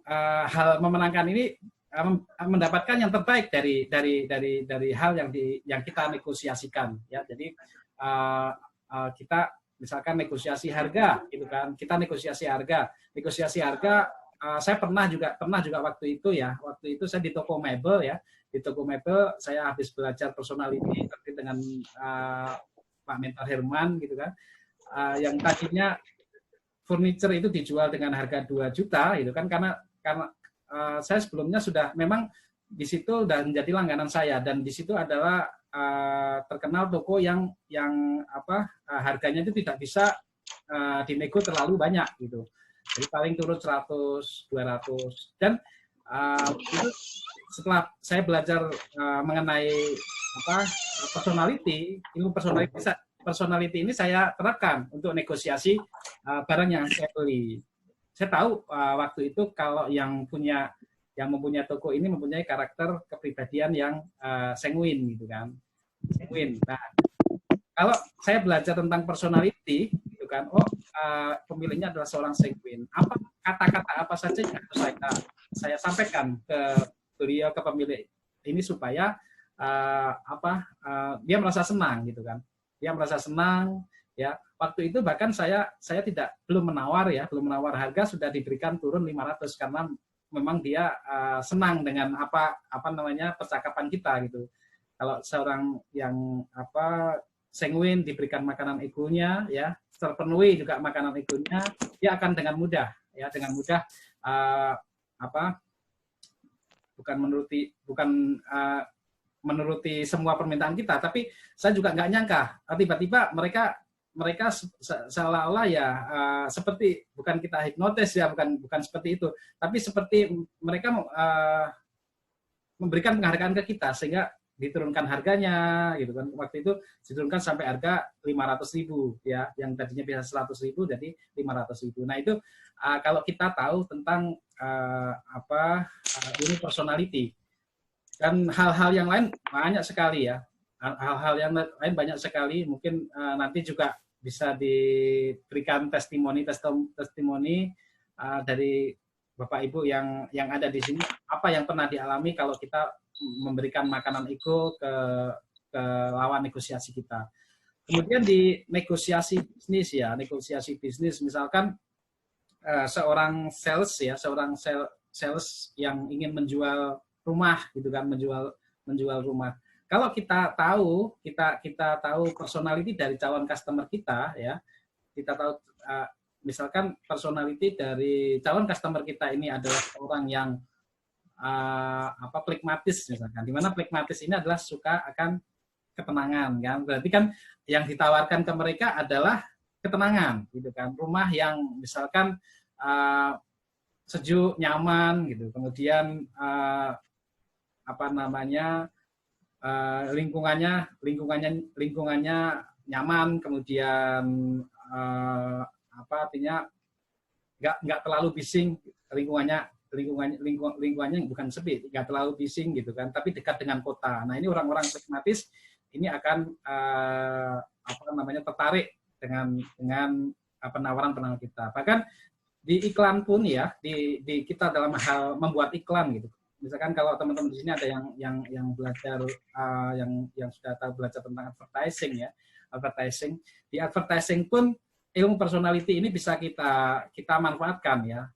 hal memenangkan ini mendapatkan yang terbaik dari hal yang kita negosiasikan ya. Jadi kita misalkan negosiasi harga gitu kan, kita negosiasi harga. Saya pernah juga waktu itu saya di toko mebel ya. Di toko mebel saya habis belajar personality terkait dengan Pak Mentor Herman gitu kan. Yang tadinya furniture itu dijual dengan harga 2 juta gitu kan, karena saya sebelumnya sudah memang di situ dan menjadi langganan saya, dan di situ adalah terkenal toko yang harganya itu tidak bisa dinego terlalu banyak gitu. Jadi paling turun 100, 200. Dan itu setelah saya belajar mengenai ilmu personality ini saya terapkan untuk negosiasi barang yang saya beli. Saya tahu waktu itu kalau yang mempunyai toko ini mempunyai karakter kepribadian yang sanguin gitu kan. Sanguin. Nah, kalau saya belajar tentang personality gitu kan, pemiliknya adalah seorang sanguin. Apa kata-kata apa saja yang harus saya sampaikan ke beliau, ke pemilik ini supaya dia merasa senang gitu kan. Dia merasa senang ya. Waktu itu bahkan saya belum menawar harga, sudah diberikan turun 500 karena memang dia senang dengan percakapan kita gitu. Kalau seorang yang sanguin diberikan makanan egonya ya, terpenuhi juga makanan egonya, dia akan dengan mudah bukan menuruti semua permintaan kita. Tapi saya juga nggak nyangka tiba-tiba mereka seolah-olah ya seperti, bukan kita hipnotis ya, bukan seperti itu, tapi seperti mereka memberikan penghargaan ke kita sehingga diturunkan harganya gitu kan. Waktu itu diturunkan sampai harga 500.000 ya, yang tadinya biasa 100.000 jadi 500.000. Nah itu kalau kita tahu tentang ini personality, dan hal-hal yang lain banyak sekali ya. Hal-hal yang lain banyak sekali, mungkin nanti juga bisa diberikan testimoni dari Bapak Ibu yang ada di sini, apa yang pernah dialami kalau kita memberikan makanan ego ke lawan negosiasi kita. Kemudian di negosiasi bisnis misalkan seorang sales yang ingin menjual rumah gitu kan, menjual rumah. Kalau kita tahu personality dari calon customer kita ya, kita tahu misalkan personality dari calon customer kita ini adalah orang yang pragmatis misalkan, di mana pragmatis ini adalah suka akan ketenangan kan, berarti kan yang ditawarkan ke mereka adalah ketenangan gitu kan, rumah yang misalkan sejuk, nyaman gitu, kemudian lingkungannya nyaman, kemudian artinya nggak terlalu bising, lingkungannya bukan sepi, nggak terlalu bising gitu kan, tapi dekat dengan kota. Nah ini orang-orang pragmatis ini akan tertarik dengan penawaran kita. Bahkan di iklan pun ya, di kita dalam hal membuat iklan gitu. Misalkan kalau teman-teman di sini ada yang belajar yang sudah tahu belajar tentang advertising ya, di advertising pun ilmu personality ini bisa kita manfaatkan ya,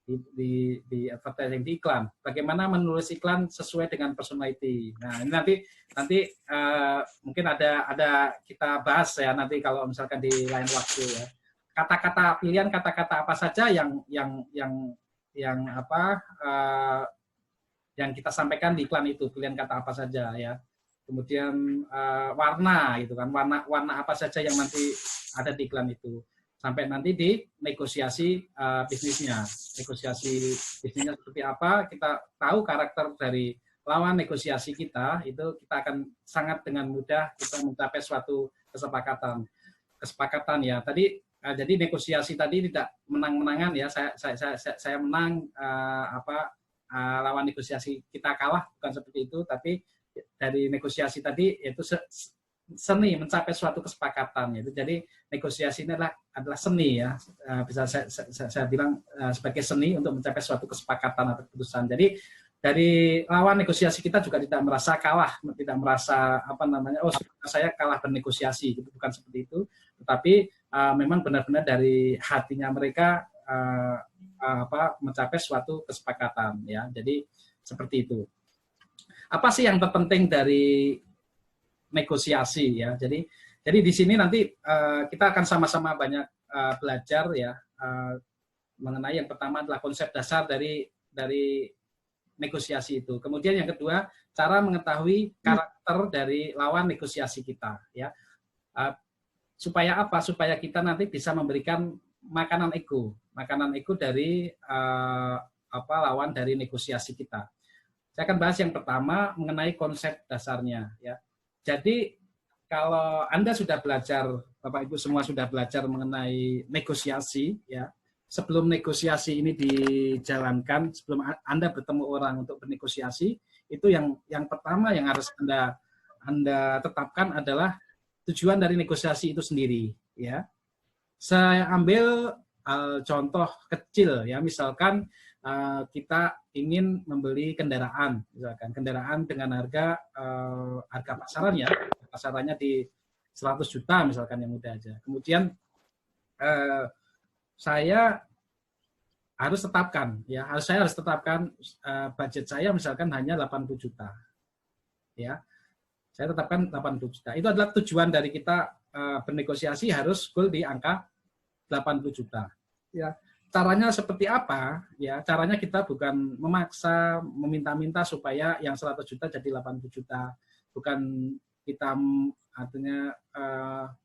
di advertising, di iklan. Bagaimana menulis iklan sesuai dengan personality. Nah ini nanti mungkin ada kita bahas ya nanti kalau misalkan di lain waktu ya. Pilihan kata-kata apa saja yang kita sampaikan di iklan itu, pilihan kata apa saja ya. Kemudian warna gitu kan, warna apa saja yang nanti ada di iklan itu. Sampai nanti di negosiasi bisnisnya seperti apa, kita tahu karakter dari lawan negosiasi kita, itu kita akan sangat dengan mudah kita mencapai suatu kesepakatan ya. Jadi negosiasi tadi tidak menang-menangan ya, saya menang, lawan negosiasi kita kalah, bukan seperti itu, tapi dari negosiasi tadi itu seni mencapai suatu kesepakatan. Jadi negosiasi ini adalah seni ya, bisa saya bilang sebagai seni untuk mencapai suatu kesepakatan atau keputusan. Jadi dari lawan negosiasi kita juga tidak merasa kalah, tidak merasa saya kalah bernegosiasi, gitu, bukan seperti itu. Tetapi memang benar-benar dari hatinya mereka mencapai suatu kesepakatan ya. Jadi seperti itu. Apa sih yang terpenting dari negosiasi ya? Jadi di sini nanti kita akan sama-sama banyak belajar ya mengenai yang pertama adalah konsep dasar dari negosiasi itu. Kemudian yang kedua, cara mengetahui karakter dari lawan negosiasi kita, ya. Supaya apa? Supaya kita nanti bisa memberikan makanan ego dari lawan dari negosiasi kita. Saya akan bahas yang pertama mengenai konsep dasarnya, ya. Jadi kalau Anda sudah belajar, Bapak Ibu semua sudah belajar mengenai negosiasi, ya. Sebelum negosiasi ini dijalankan, sebelum Anda bertemu orang untuk bernegosiasi, itu yang pertama yang harus Anda tetapkan adalah tujuan dari negosiasi itu sendiri, ya. Saya ambil contoh kecil, ya, misalkan kita ingin membeli kendaraan, misalkan kendaraan dengan harga pasarannya di 100 juta misalkan, yang mudah aja. Kemudian saya harus tetapkan, ya, saya harus tetapkan budget saya misalkan hanya 80 juta, ya. Saya tetapkan 80 juta. Itu adalah tujuan dari kita bernegosiasi, harus goal di angka 80 juta. Ya, caranya seperti apa? Ya, caranya kita bukan memaksa, meminta-minta supaya yang 100 juta jadi 80 juta. Bukan kita artinya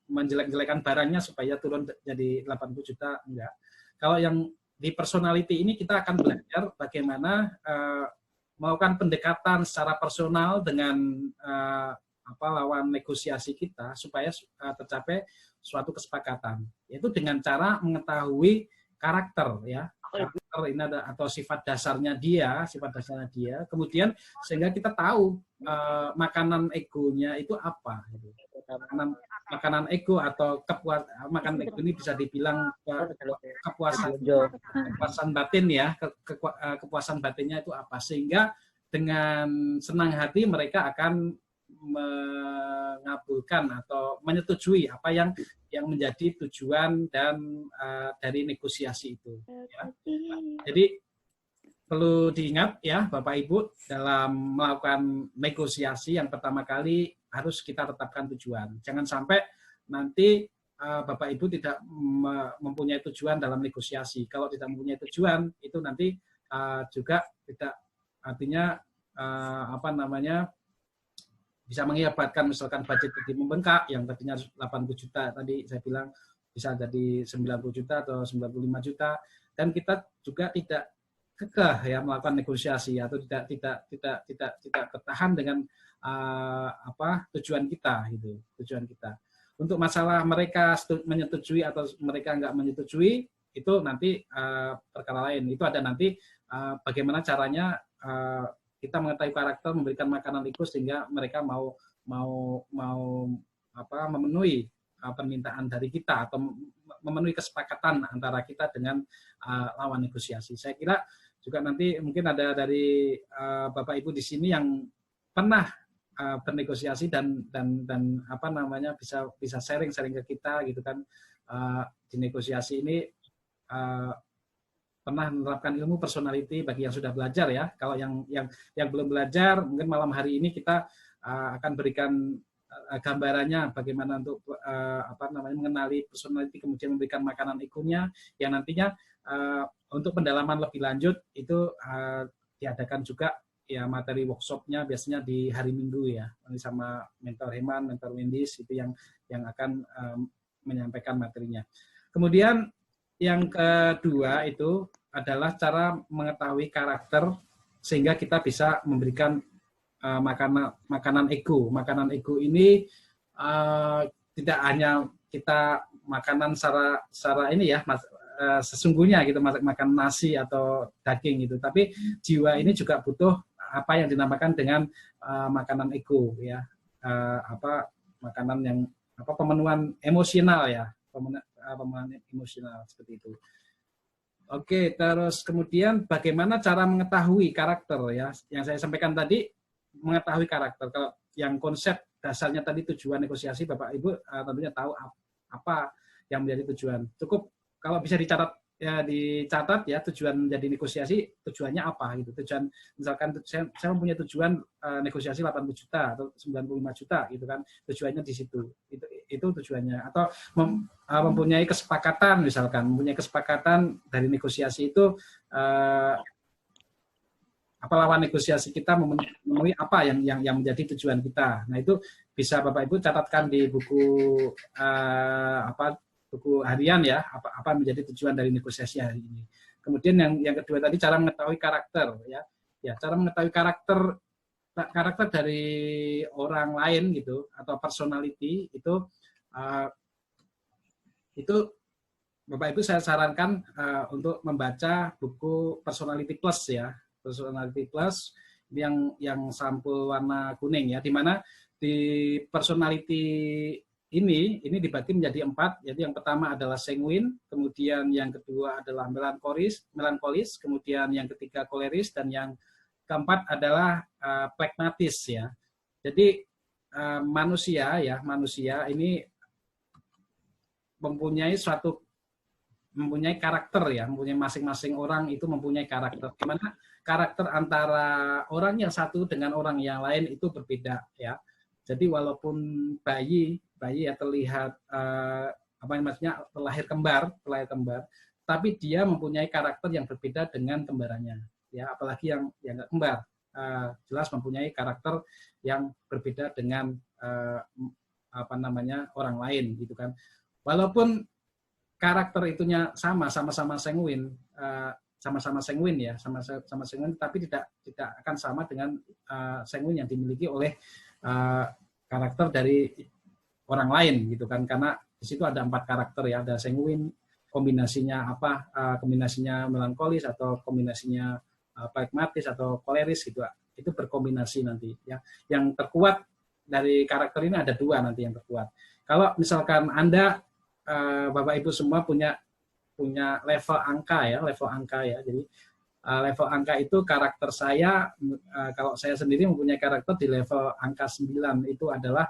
menjelek-jelekan barangnya supaya turun jadi 80 juta, enggak. Kalau yang di personality ini kita akan belajar bagaimana melakukan pendekatan secara personal dengan lawan negosiasi kita supaya tercapai suatu kesepakatan, yaitu dengan cara mengetahui karakter, ya. Karakter ini ada atau sifat dasarnya dia, kemudian sehingga kita tahu makanan egonya itu apa, gitu. Makanan ego atau makanan ego ini bisa dibilang kepuasan batin, ya. Kepuasan batinnya itu apa, sehingga dengan senang hati mereka akan mengabulkan atau menyetujui apa yang menjadi tujuan dan dari negosiasi itu, ya. Jadi perlu diingat, ya, Bapak Ibu, dalam melakukan negosiasi yang pertama kali harus kita tetapkan tujuan. Jangan sampai nanti Bapak Ibu tidak mempunyai tujuan dalam negosiasi. Kalau tidak mempunyai tujuan, itu nanti juga tidak, artinya bisa mengakibatkan misalkan budget jadi membengkak, yang tadinya 80 juta tadi saya bilang bisa jadi 90 juta atau 95 juta, dan kita juga tidak kekeh, ya, melakukan negosiasi atau tidak bertahan dengan tujuan kita, gitu, tujuan kita. Untuk masalah mereka menyetujui atau mereka nggak menyetujui, itu nanti perkara lain. Itu ada nanti bagaimana caranya kita mengetahui karakter, memberikan makanan ego sehingga mereka mau memenuhi permintaan dari kita atau memenuhi kesepakatan antara kita dengan lawan negosiasi. Saya kira juga nanti mungkin ada dari Bapak Ibu di sini yang pernah bernegosiasi dan bisa sharing ke kita, gitu kan, di negosiasi ini pernah menerapkan ilmu personality bagi yang sudah belajar, ya. Kalau yang belum belajar, mungkin malam hari ini kita akan berikan gambarannya bagaimana untuk mengenali personality, kemudian memberikan makanan egonya, yang nantinya untuk pendalaman lebih lanjut itu diadakan juga, ya, materi workshopnya biasanya di hari Minggu, ya, sama mentor Heman, mentor Wendis, itu yang akan menyampaikan materinya. Kemudian yang kedua itu adalah cara mengetahui karakter sehingga kita bisa memberikan makanan ego. Makanan ego ini tidak hanya kita makanan secara ini, ya, sesungguhnya gitu, makan nasi atau daging gitu, tapi jiwa ini juga butuh apa yang dinamakan dengan makanan ego, ya. Makanan yang pemenuhan emosional, ya. Pemenuhan emosional seperti itu. Oke, terus kemudian bagaimana cara mengetahui karakter, ya? Yang saya sampaikan tadi, mengetahui karakter. Kalau yang konsep dasarnya tadi tujuan negosiasi, Bapak Ibu tentunya tahu apa yang menjadi tujuan. Cukup kalau bisa dicatat, ya, tujuan menjadi negosiasi, tujuannya apa, gitu. Tujuan, misalkan saya mempunyai tujuan negosiasi 80 juta atau 95 juta, gitu kan. Tujuannya di situ. Itu tujuannya. Atau mempunyai kesepakatan, misalkan mempunyai kesepakatan dari negosiasi itu lawan negosiasi kita memenuhi apa yang menjadi tujuan kita. Nah, itu bisa Bapak Ibu catatkan di buku buku harian ya, apa menjadi tujuan dari negosiasi hari ini. Kemudian yang kedua tadi cara mengetahui karakter ya. Ya, cara mengetahui karakter dari orang lain gitu atau personality itu Bapak Ibu saya sarankan untuk membaca buku Personality Plus ya. Personality Plus yang sampul warna kuning ya, di mana di personality ini dibagi menjadi 4, jadi yang pertama adalah sanguine, kemudian yang kedua adalah melankolis, kemudian yang ketiga koleris, dan yang keempat adalah pragmatis ya. Jadi manusia ini mempunyai karakter ya, mempunyai masing-masing orang itu mempunyai karakter. Di mana karakter antara orang yang satu dengan orang yang lain itu berbeda ya. Jadi walaupun bayi ya terlihat terlahir kembar, tapi dia mempunyai karakter yang berbeda dengan kembarannya ya, apalagi yang nggak kembar. Jelas mempunyai karakter yang berbeda dengan orang lain gitu kan. Walaupun karakter itunya sama-sama sanguin, tapi tidak akan sama dengan sanguin yang dimiliki oleh karakter dari orang lain gitu kan, karena di situ ada 4 karakter ya, ada sanguin, kombinasinya kombinasinya melankolis atau kombinasinya pragmatis atau koleris gitu, itu berkombinasi nanti ya. Yang terkuat dari karakter ini ada 2 nanti yang terkuat. Kalau misalkan Anda Bapak Ibu semua punya level angka ya. Jadi level angka itu karakter saya, kalau saya sendiri mempunyai karakter di level angka 9, itu adalah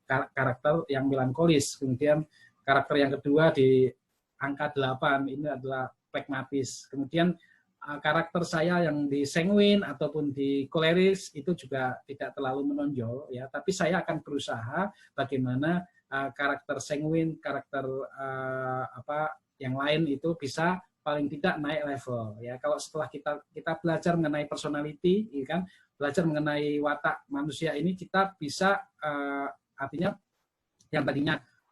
karakter yang melankolis. Kemudian karakter yang kedua di angka 8 ini adalah pragmatis. Kemudian karakter saya yang di sanguine ataupun di koleris itu juga tidak terlalu menonjol ya, tapi saya akan berusaha bagaimana karakter sanguine, karakter yang lain itu bisa paling tidak naik level ya. Kalau setelah kita belajar mengenai personality ya kan, belajar mengenai watak manusia ini, kita bisa artinya yang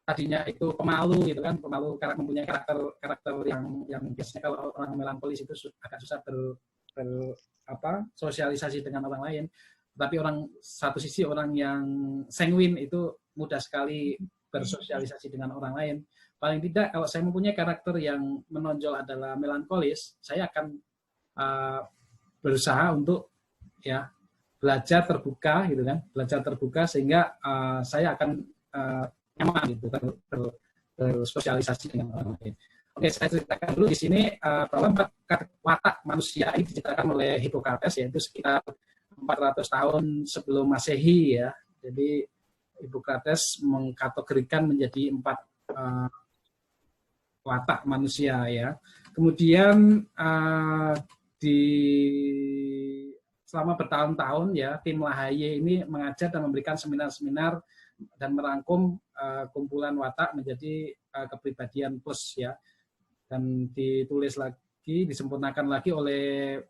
tadinya itu pemalu gitu kan, mempunyai karakter yang biasanya kalau orang melankolis itu agak susah sosialisasi dengan orang lain. Tapi satu sisi orang yang sanguine itu mudah sekali bersosialisasi dengan orang lain. Paling tidak kalau saya mempunyai karakter yang menonjol adalah melankolis, saya akan berusaha untuk ya belajar terbuka sehingga saya akan nyaman gitu bersosialisasi dengan orang lain. Oke, saya ceritakan dulu di sini bahwa watak manusia ini diceritakan oleh Hippocrates, yaitu sekitar 400 tahun sebelum Masehi ya. Jadi Hippocrates mengkategorikan menjadi 4 watak manusia ya. Kemudian selama bertahun-tahun ya, tim Lahaye ini mengajar dan memberikan seminar-seminar dan merangkum kumpulan watak menjadi kepribadian plus ya, dan ditulis lagi, disempurnakan lagi oleh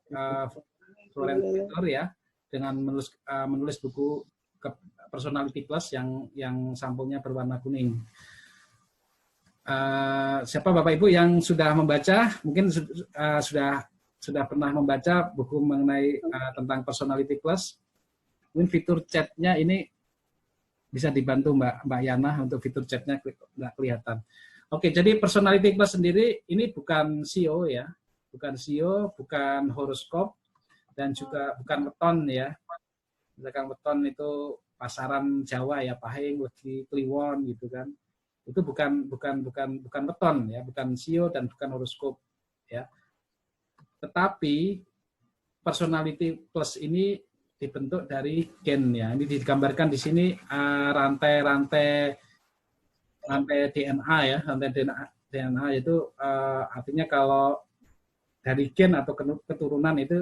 Florence Victor ya, dengan menulis buku Personality Plus yang sampulnya berwarna kuning. Siapa Bapak Ibu yang sudah membaca, mungkin sudah pernah membaca buku mengenai tentang Personality Plus? Mungkin fitur chatnya ini bisa dibantu Mbak Yana untuk fitur chatnya, nggak kelihatan. Oke, jadi Personality Plus sendiri ini bukan SEO ya, bukan horoskop, dan juga bukan weton ya. Misalkan weton itu pasaran Jawa ya, Pahing, Wegi, Kliwon gitu kan. Itu bukan weton ya, bukan SEO dan bukan horoskop ya. Tetapi Personality Plus ini dibentuk dari gen ya. Ini digambarkan di sini rantai DNA ya, rantai DNA itu artinya kalau dari gen atau keturunan itu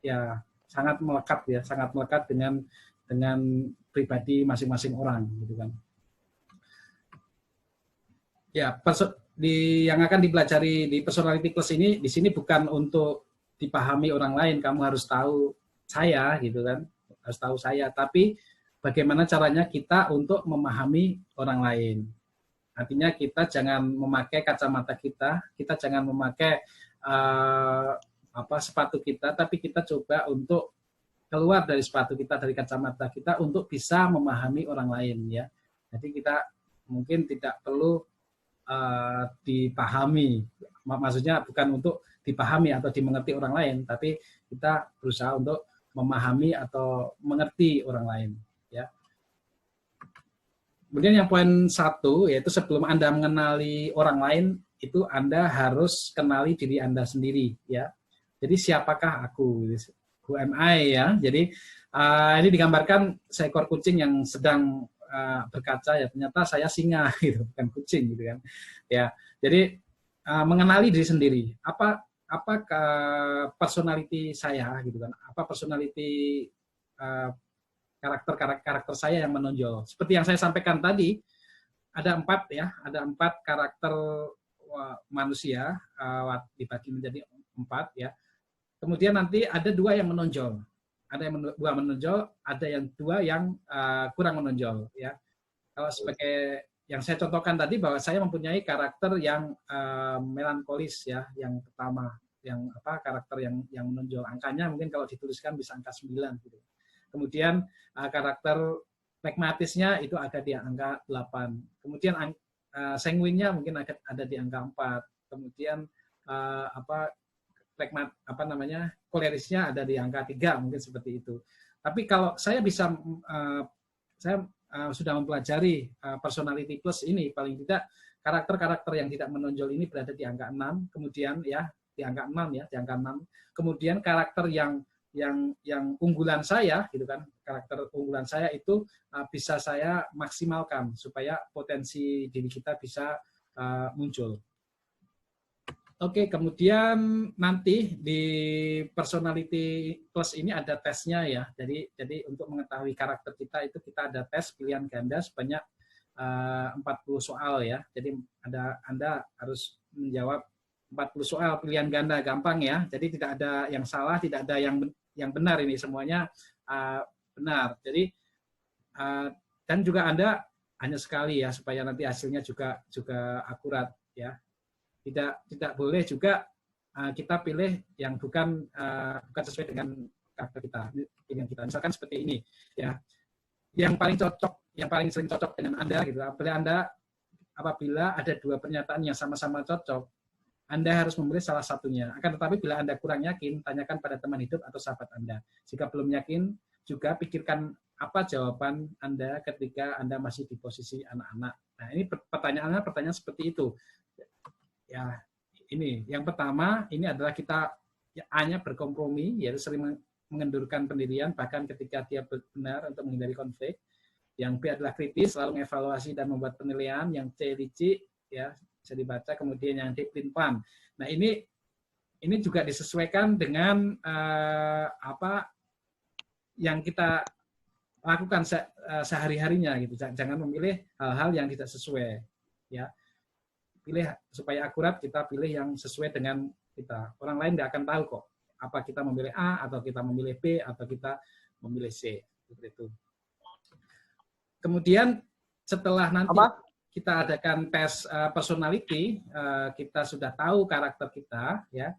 ya sangat melekat dengan pribadi masing-masing orang gitu kan. Ya, yang akan dipelajari di Personality Plus ini di sini bukan untuk dipahami orang lain, kamu harus tahu saya gitu kan, harus tahu saya. Tapi bagaimana caranya kita untuk memahami orang lain? Artinya kita jangan memakai kacamata kita jangan memakai sepatu kita, tapi kita coba untuk keluar dari sepatu kita, dari kacamata kita untuk bisa memahami orang lain ya. Jadi kita mungkin tidak perlu dipahami, maksudnya bukan untuk dipahami atau dimengerti orang lain, tapi kita berusaha untuk memahami atau mengerti orang lain ya. Kemudian yang poin 1 yaitu sebelum Anda mengenali orang lain itu Anda harus kenali diri Anda sendiri ya. Jadi siapakah aku? Who am I ya? Jadi ini digambarkan seekor kucing yang sedang berkaca ya, ternyata saya singa gitu, bukan kucing gitu kan. Ya. Jadi mengenali diri sendiri. Apa personality saya gitu kan? Apa personality karakter saya yang menonjol? Seperti yang saya sampaikan tadi, ada 4 ya, ada 4 karakter manusia dibagi menjadi 4 ya. Kemudian nanti ada 2 yang menonjol. Ada yang 2 menonjol, ada yang 2 yang kurang menonjol ya. Kalau sebagai yang saya contohkan tadi bahwa saya mempunyai karakter yang melankolis ya, yang pertama, yang karakter yang menonjol. Angkanya mungkin kalau dituliskan bisa angka 9 gitu. Kemudian karakter pragmatisnya itu ada di angka 8. Kemudian sanguinnya mungkin ada di angka 4. Kemudian kolerisnya ada di angka 3, mungkin seperti itu. Tapi kalau saya bisa, saya sudah mempelajari personality plus ini, paling tidak karakter-karakter yang tidak menonjol ini berada di angka 6, kemudian ya, di angka 6 ya, di angka 6. Kemudian karakter yang unggulan saya gitu kan, karakter unggulan saya itu bisa saya maksimalkan supaya potensi diri kita bisa muncul. Oke, kemudian nanti di personality plus ini ada tesnya ya. Jadi untuk mengetahui karakter kita itu kita ada tes pilihan ganda sebanyak 40 soal ya. Jadi Anda harus menjawab 40 soal pilihan ganda, gampang ya. Jadi tidak ada yang salah, tidak ada yang benar, ini semuanya benar. Jadi dan juga Anda hanya sekali ya supaya nanti hasilnya juga akurat ya. Tidak boleh juga kita pilih yang bukan sesuai dengan karakter kita, pilihan kita. Misalkan seperti ini ya. Yang paling sering cocok dengan Anda gitu. Apabila ada 2 pernyataan yang sama-sama cocok, Anda harus memilih salah satunya. Akan tetapi bila Anda kurang yakin, tanyakan pada teman hidup atau sahabat Anda. Jika belum yakin, juga pikirkan apa jawaban Anda ketika Anda masih di posisi anak-anak. Nah, ini pertanyaan seperti itu. Ya, ini yang pertama, ini adalah kita A-nya berkompromi, yaitu sering mengendurkan pendirian, bahkan ketika dia benar untuk menghindari konflik. Yang B adalah kritis, lalu mengevaluasi dan membuat penilaian. Yang C licik, ya bisa dibaca. Kemudian yang D pelin-pelan. Nah ini juga disesuaikan dengan apa yang kita lakukan sehari-harinya gitu. Jangan memilih hal-hal yang tidak sesuai. Ya, pilih supaya akurat, kita pilih yang sesuai dengan kita. Orang lain nggak akan tahu kok apa kita memilih A atau kita memilih B atau kita memilih C, seperti itu. Kemudian setelah nanti kita adakan tes personality, kita sudah tahu karakter kita, ya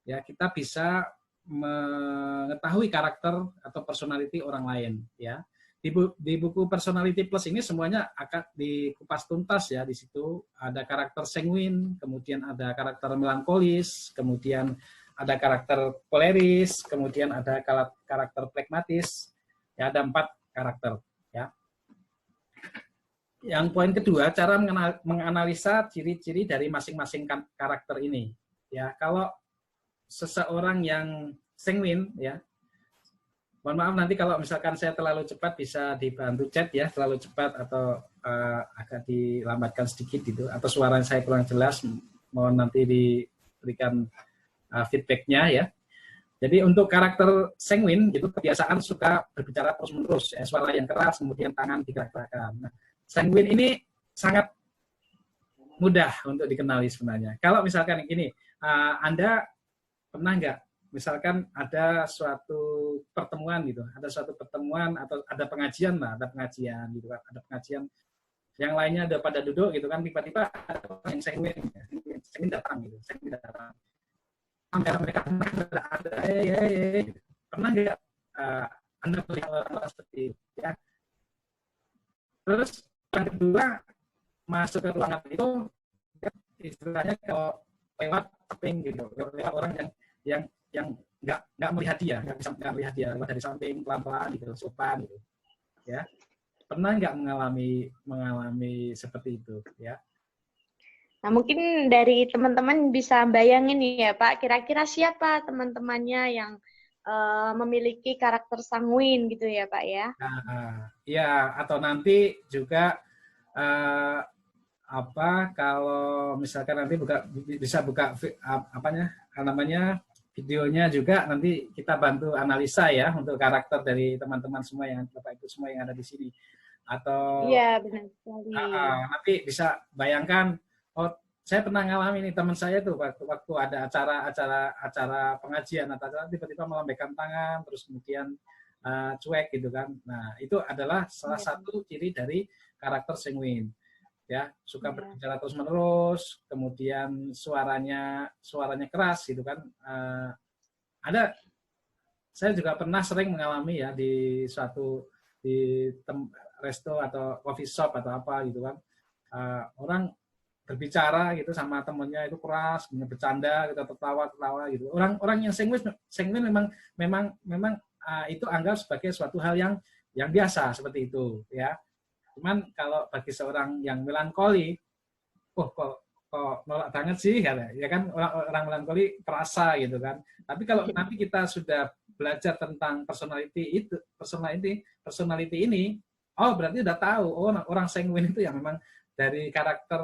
kita bisa mengetahui karakter atau personality orang lain, ya. Di buku Personality Plus ini semuanya akan dikupas tuntas ya. Di situ ada karakter sanguin, kemudian ada karakter melankolis, kemudian ada karakter koleris, kemudian ada karakter pragmatis. Ya, ada 4 karakter. Ya. Yang poin kedua, cara menganalisa ciri-ciri dari masing-masing karakter ini. Ya, kalau seseorang yang sanguin, ya. Mohon maaf nanti kalau misalkan saya terlalu cepat bisa dibantu chat ya, terlalu cepat atau agak dilambatkan sedikit gitu, atau suara saya kurang jelas, mohon nanti diberikan feedback-nya ya. Jadi untuk karakter sanguin itu kebiasaan suka berbicara terus-menerus, ya, suara yang keras, kemudian tangan digerak-gerakkan. Nah, sanguin ini sangat mudah untuk dikenali sebenarnya. Kalau misalkan ini, Anda pernah nggak misalkan ada suatu pertemuan gitu, ada suatu pertemuan atau ada pengajian lah, ada pengajian gitu kan, ada pengajian yang lainnya udah pada duduk gitu kan, tiba-tiba ada orang yang sanguin datang gitu, sanguin datang. Antara mereka ada, gitu. Pernah nggak Anda melihat orang seperti itu? Ya. Terus yang kedua, masuk ke ruangan itu, istilahnya kalau lewat samping gitu, lewat orang yang nggak melihat dia, nggak melihat dia, lewat dari samping pelan-pelan gitu, sopan gitu, ya. Pernah nggak mengalami seperti itu, ya? Nah, mungkin dari teman-teman bisa bayangin ya, Pak, kira-kira siapa teman-temannya yang memiliki karakter sanguin gitu ya, Pak ya? Nah, ya, atau nanti juga kalau misalkan nanti bisa buka namanya videonya juga, nanti kita bantu analisa ya untuk karakter dari teman-teman semua yang Bapak Ibu semua yang ada di sini. Atau iya, benar sekali. Nanti bisa bayangkan, oh saya pernah ngalamin nih, teman saya tuh waktu ada acara pengajian atau acara, tiba-tiba melambaikan tangan terus kemudian cuek gitu kan. Nah, itu adalah salah satu ciri dari karakter sanguin. Ya, suka berbicara terus-menerus, kemudian suaranya keras gitu kan. Saya juga pernah sering mengalami ya di resto atau coffee shop atau apa gitu kan. Orang berbicara gitu sama temennya itu keras, bercanda, kita tertawa gitu. Orang yang sanguin memang itu anggap sebagai suatu hal yang biasa seperti itu, ya. Cuman kalau bagi seorang yang melankoli, kok nolak banget sih, ya kan, orang melankoli perasa gitu kan. Tapi kalau nanti kita sudah belajar tentang personality ini, oh berarti udah tahu, oh orang sanguin itu yang memang dari karakter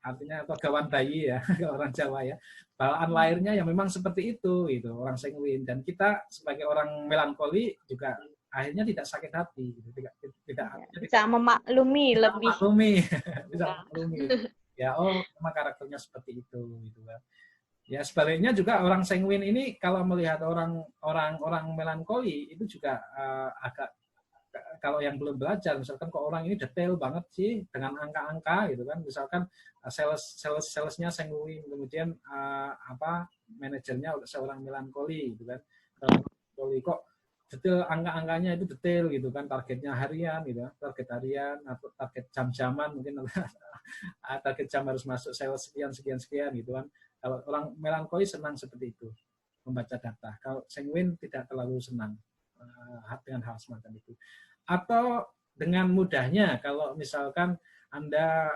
artinya atau gawan bayi ya, orang Jawa ya, bawaan lahirnya yang memang seperti itu gitu, orang sanguin. Dan kita sebagai orang melankoli juga akhirnya tidak sakit hati gitu. Bisa memaklumi lebih. Bisa memaklumi. Ya, oh memang karakternya seperti itu gitu kan. Ya sebaliknya juga orang sanguin ini kalau melihat orang melankoli itu juga agak, kalau yang belum belajar, misalkan kok orang ini detail banget sih dengan angka-angka gitu kan, misalkan salesnya sanguin, kemudian manajernya seorang melankoli gitu kan, melankoli kok detail, angka-angkanya itu detail gitu kan, targetnya harian gitu, target harian atau target jam-jaman mungkin target jam harus masuk sales sekian gitu kan. Kalau orang melankoli senang seperti itu, membaca data. Kalau sanguin tidak terlalu senang dengan hal semacam itu. Atau dengan mudahnya kalau misalkan Anda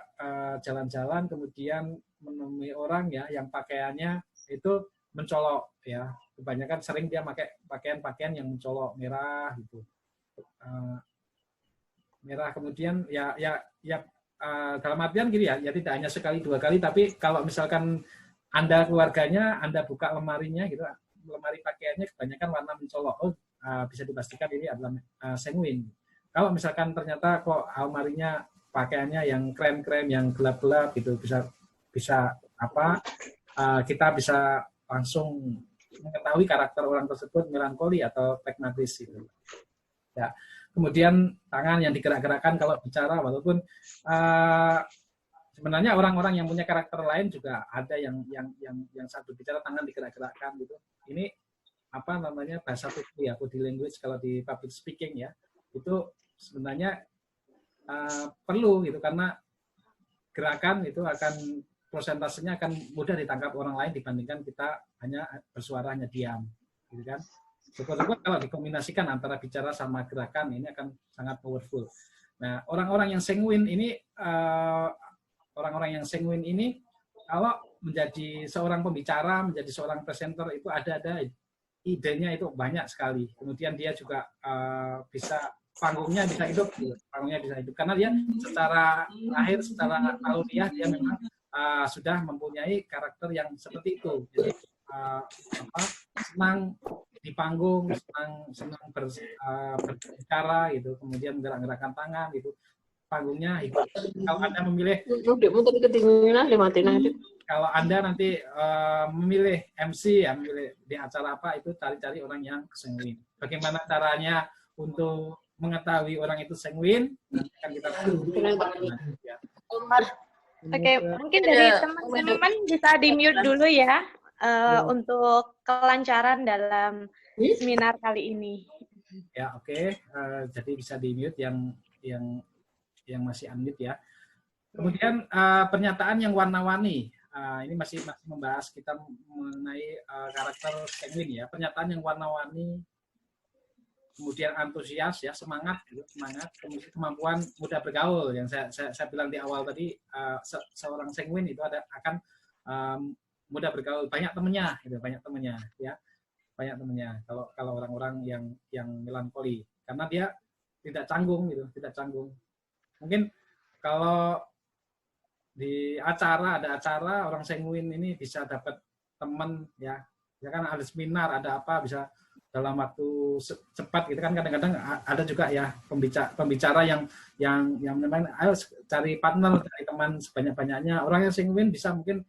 jalan-jalan kemudian menemui orang ya yang pakaiannya itu mencolok ya, kebanyakan sering dia pakai pakaian yang mencolok merah gitu, merah, kemudian ya dalam artian gini ya tidak hanya sekali dua kali, tapi kalau misalkan Anda keluarganya, Anda buka lemarinya gitu, lemari pakaiannya kebanyakan warna mencolok, bisa dipastikan ini adalah sanguin. Kalau misalkan ternyata kok almarinya pakaiannya yang krem-krem, yang gelap-gelap gitu, kita bisa langsung mengetahui karakter orang tersebut melankoli atau pragmatis gitu. Ya. Kemudian tangan yang digerak-gerakkan kalau bicara, walaupun sebenarnya orang-orang yang punya karakter lain juga ada yang saat berbicara tangan digerak-gerakkan gitu. Ini bahasa tubuh ya, body language kalau di public speaking ya, itu sebenarnya perlu gitu, karena gerakan itu akan prosentasenya akan mudah ditangkap orang lain dibandingkan kita hanya bersuara, hanya diam gitu kan. Syukur-syukur kalau dikombinasikan antara bicara sama gerakan ini akan sangat powerful. Nah, orang-orang yang sanguin ini kalau menjadi seorang pembicara, menjadi seorang presenter itu ada idenya itu banyak sekali. Kemudian dia juga bisa panggungnya bisa hidup karena dia secara lahir, secara alamiah dia memang sudah mempunyai karakter yang seperti itu. Jadi senang di panggung, senang berbicara gitu, kemudian menggerak-gerakkan tangan gitu. panggungnya hidup. Kalau Anda memilih, kalau Anda nanti memilih MC ya, memilih di acara apa itu cari-cari orang yang sanguin. Bagaimana caranya untuk mengetahui orang itu sanguin? Nanti akan kita ya. Oke, mungkin dari teman-teman bisa di-mute dulu ya untuk kelancaran dalam seminar kali ini. Ya, oke. Jadi bisa di-mute yang masih unmute ya. Kemudian pernyataan yang warna-warni. Ini masih membahas kita mengenai karakter sanguin ya. Pernyataan yang warna-warni, kemudian antusias ya, semangat, kemudian kemampuan mudah bergaul yang saya bilang di awal tadi, seorang sanguin itu akan mudah bergaul, banyak temannya ya. Banyak temannya kalau orang-orang yang melankoli, karena dia tidak canggung gitu, tidak canggung. Mungkin kalau di ada acara orang sanguin ini bisa dapat teman ya kan ada seminar, ada apa, bisa dalam waktu cepat gitu kan. Kadang-kadang ada juga ya pembicara yang memang ayo cari partner, cari teman sebanyak-banyaknya. Orang yang sanguin bisa mungkin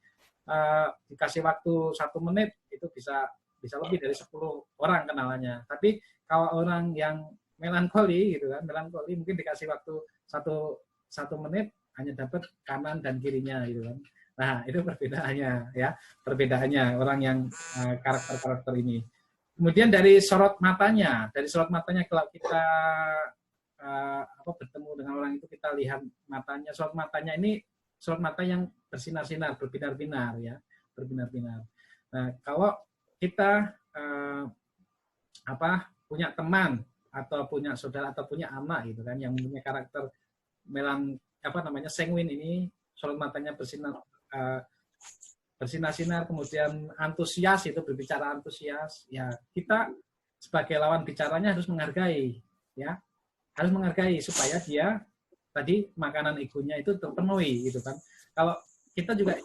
dikasih waktu 1 menit itu bisa lebih dari 10 orang kenalannya. Tapi kalau orang yang melankoli gitu kan, melankoli mungkin dikasih waktu 1 menit hanya dapat kanan dan kirinya gitu kan. Nah, itu perbedaannya ya, perbedaannya orang yang karakter-karakter ini. Kemudian dari sorot matanya kalau kita bertemu dengan orang itu, kita lihat matanya, sorot matanya ini sorot mata yang bersinar-sinar, berbinar-binar ya, berbinar-binar. Nah, kalau kita punya teman atau punya saudara atau punya anak gitu kan yang punya karakter sanguin ini, sorot matanya bersinar-sinar, kemudian antusias, itu berbicara antusias ya, kita sebagai lawan bicaranya harus menghargai ya, harus menghargai supaya dia tadi makanan egonya itu terpenuhi gitu kan. Kalau kita juga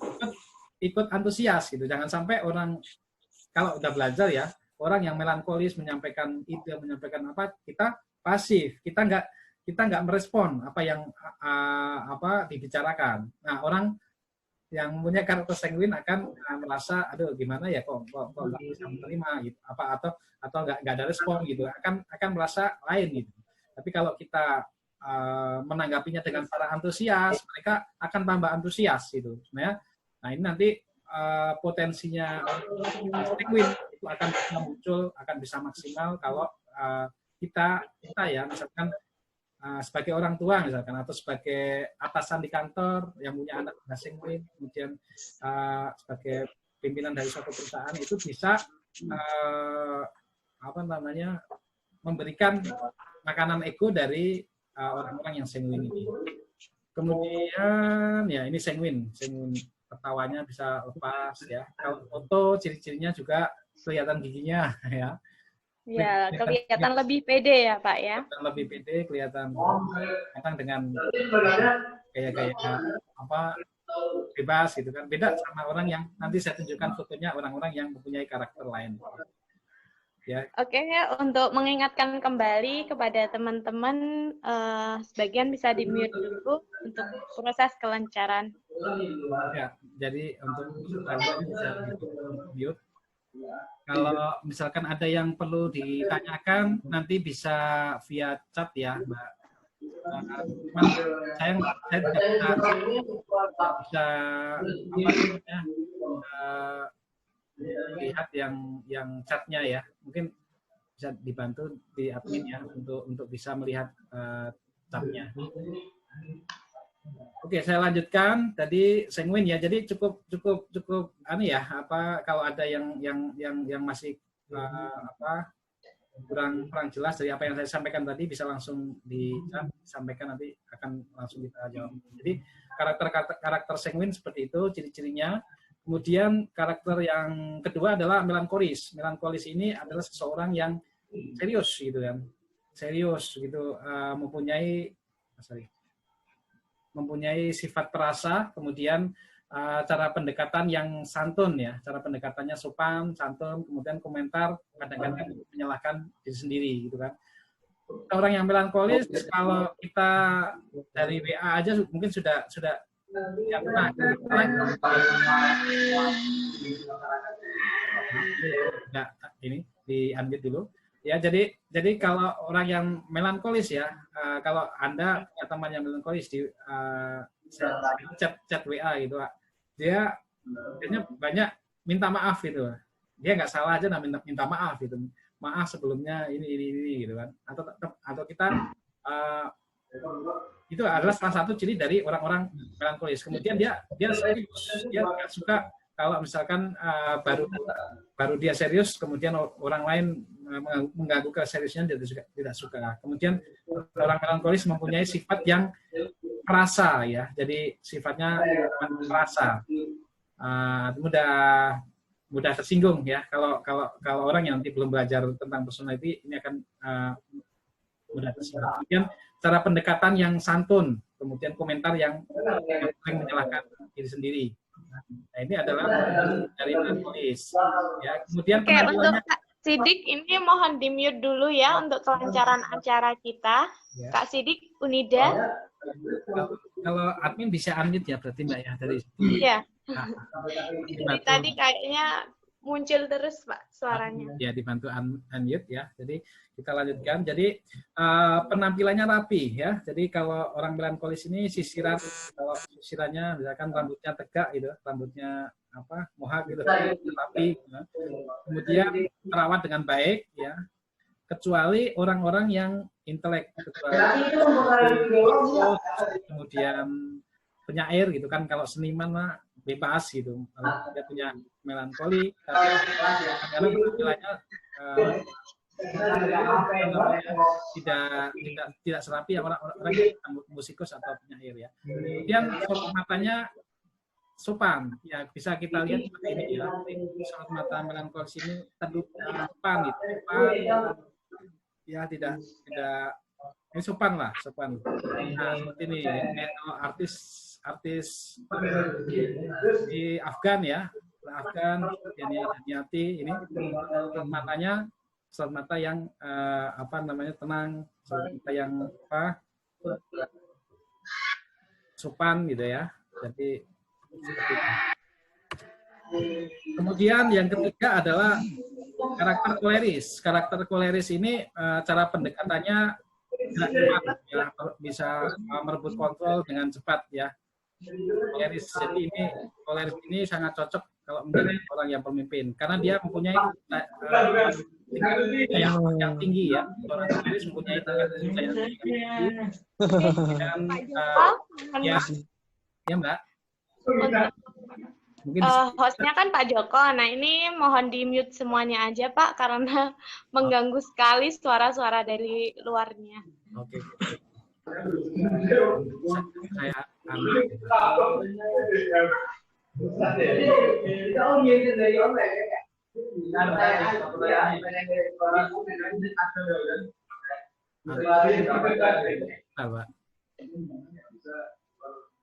ikut antusias gitu, jangan sampai orang kalau udah belajar ya, orang yang melankolis menyampaikan ide, menyampaikan apa, kita pasif, kita nggak merespon apa yang dibicarakan. Nah, orang yang punya karakter sanguin akan merasa, aduh gimana ya, kok nggak bisa menerima gitu, atau nggak ada respon gitu, akan merasa lain gitu. Tapi kalau kita menanggapinya dengan para antusias, mereka akan tambah antusias gitu. Nah ini nanti potensinya sanguin itu akan bisa muncul, akan bisa maksimal kalau kita ya, misalkan sebagai orang tua misalkan, atau sebagai atasan di kantor yang punya anak sanguin, kemudian sebagai pimpinan dari suatu perusahaan, itu bisa memberikan makanan ego dari orang-orang yang sanguin ini. Kemudian ya ini sanguin ketawanya bisa lepas ya. Kalau foto ciri-cirinya juga kelihatan giginya ya. Ya, kelihatan lebih pede ya, Pak ya. Lebih pede, kelihatan dengan gaya-gaya bebas gitu kan. Beda sama orang yang nanti saya tunjukkan fotonya, orang-orang yang mempunyai karakter lain. Ya. Oke, untuk mengingatkan kembali kepada teman-teman, sebagian bisa di-mute dulu untuk proses kelancaran. Ya, jadi untuk bisa di-mute. Kalau misalkan ada yang perlu ditanyakan, nanti bisa via chat ya, Mbak. Saya tidak bisa lihat yang chatnya ya. Mungkin bisa dibantu di admin ya untuk bisa melihat chatnya. Oke, saya lanjutkan. Tadi sanguin ya. Jadi cukup kalau ada yang masih kurang jelas dari apa yang saya sampaikan tadi, bisa langsung disampaikan, nanti akan langsung kita jawab. Jadi karakter sanguin seperti itu ciri-cirinya. Kemudian karakter yang kedua adalah melankolis. Melankolis ini adalah seseorang yang serius gitu kan. Serius gitu, mempunyai sifat perasa, kemudian cara pendekatan yang santun ya, cara pendekatannya sopan, santun, kemudian komentar kadang-kadang menyalahkan diri sendiri gitu kan. orang yang melankolis, kalau kita dari WA aja mungkin sudah ya, pernah. Ya, ini di-unmute dulu. Ya, jadi kalau orang yang melankolis ya, kalau Anda punya teman yang melankolis di chat WA gitu, dia biasanya banyak minta maaf gitu. Dia nggak salah aja minta maaf gitu. Maaf sebelumnya ini gitu kan. Atau kita itu adalah salah satu ciri dari orang-orang melankolis. Kemudian dia serius, dia nggak suka kalau misalkan baru dia serius, kemudian orang lain mengganggu keseriusannya, dia tidak suka. Kemudian orang melankolis mempunyai sifat yang perasa ya, jadi sifatnya perasa, mudah tersinggung ya. Kalau orang yang nanti belum belajar tentang personality ini akan mudah tersinggung. Kemudian cara pendekatan yang santun, kemudian komentar yang sering menyalahkan diri sendiri. Nah, ini adalah dari melankolis. Ya, kemudian Oke, untuk Kak Sidik ini mohon di-mute dulu ya untuk kelancaran acara kita. Ya. Kak Sidik, Unida. Kalau admin bisa unmute ya berarti Mbak ya dari situ. Iya. Nah, tadi kayaknya muncul terus Pak suaranya. Ya, dibantu unmute ya. Jadi kita lanjutkan. Jadi penampilannya rapi ya. Jadi kalau orang melankolis ini kalau sisirannya misalkan rambutnya tegak gitu, rambutnya mohak gitu, rapi. Ya. Kemudian terawat dengan baik ya. Kecuali orang-orang yang intelek, kemudian penyair gitu kan, kalau seniman mah bebas gitu. Kalau dia punya melankoli, tapi karena penampilannya tidak serapi yang orang musikus atau penyair ya. Kemudian sorot matanya sopan, ya bisa kita lihat seperti ini ya. Sorot mata melankolis ini sopan gitu, ya tidak ini sopan lah, sopan. Nah seperti ini, kalau artis di Afgan ya, Afgan, Daniati ini matanya sorot mata yang tenang, sorot mata yang sopan gitu ya. Jadi kemudian yang ketiga adalah karakter koleris. Karakter koleris ini cara pendekatannya cepat ya, bisa merebut kontrol dengan cepat ya. Koleris. Jadi koleris ini sangat cocok kalau menjadi orang yang pemimpin karena dia mempunyai yang tinggi ya. Orang koleris mempunyai tingkat yang tinggi dan ya Mbak. Mungkin hostnya kan Pak Joko. Nah ini mohon di mute semuanya aja Pak karena mengganggu sekali suara-suara dari luarnya. Oke. Saya ambil.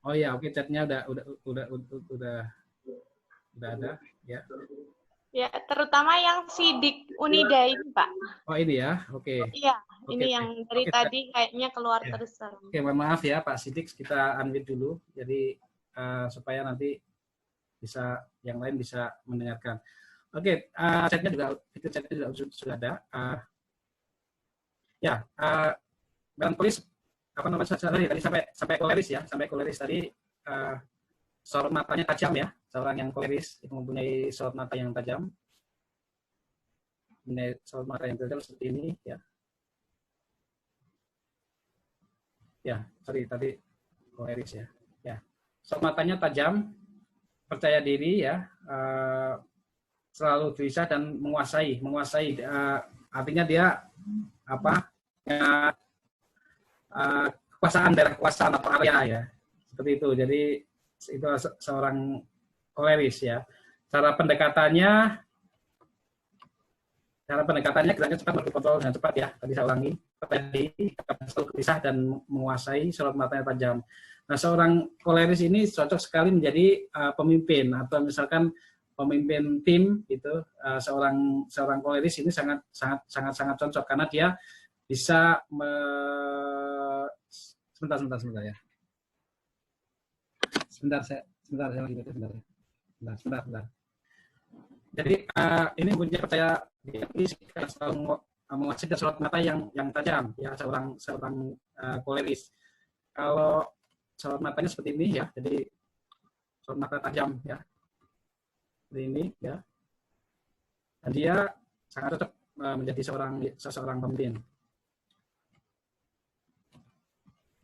Oh ya, oke, chatnya udah ada ya. Ya, terutama yang Sidik Unida ini, Pak. Oh, ini ya. Oke. Iya, ini yang dari tadi kayaknya keluar terus. Oke, mohon maaf ya Pak Sidik, kita unmute dulu. Jadi supaya nanti yang lain bisa mendengarkan. Oke, chatnya juga, fitur chatnya juga sudah ada. Melankolis tadi sampai koleris ya, sampai koleris tadi sorot matanya tajam ya, seorang yang koleris itu mempunyai sorot mata yang tajam, seperti ini ya. Ya, sorry tadi koleris ya. Ya, sorot matanya tajam, percaya diri ya, selalu gelisah dan menguasai, artinya dia kekuasaan atau area ya, seperti itu. Jadi itu seorang koleris ya. Cara pendekatannya gerakannya cepat, berkontrol dengan cepat ya. Tadi saya ulangi, selalu gelisah dan menguasai, sorot matanya tajam. Nah, seorang koleris ini cocok sekali menjadi pemimpin atau misalkan pemimpin tim gitu. Seorang koleris ini sangat cocok karena dia bisa sebentar ya. Sebentar saya lagi sebentar. Jadi ini punya percaya diri selalu menghasilkan sorot mata yang tajam ya, seorang koleris. Kalau sorot matanya seperti ini ya, jadi sorot mata tajam ya, seperti ini ya. Dan dia sangat cocok menjadi seseorang pemimpin.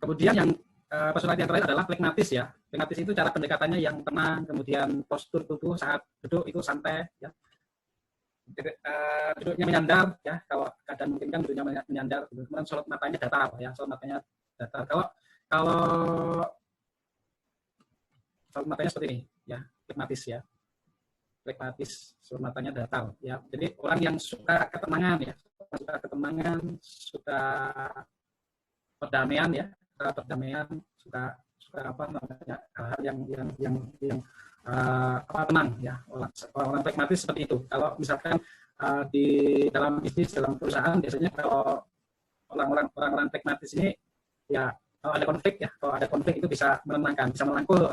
Kemudian yang personality yang terakhir adalah pragmatis ya. Pragmatis itu cara pendekatannya yang tenang, kemudian postur tubuh saat duduk itu santai ya. Duduknya menyandar ya, kalau keadaan mungkin kan duduknya menyandar, kemudian sorot matanya datar ya, sorot matanya datar. Kalau sorot matanya seperti ini ya, pragmatis ya. Pragmatis, sorot matanya datar ya. Jadi orang yang suka ketenangan ya, suka perdamaian ya, suka apa namanya, hal yang tenang ya, orang pragmatis seperti itu. Kalau misalkan di dalam bisnis, dalam perusahaan, biasanya kalau orang-orang pragmatis ini ya, kalau ada konflik itu bisa menenangkan, bisa merangkul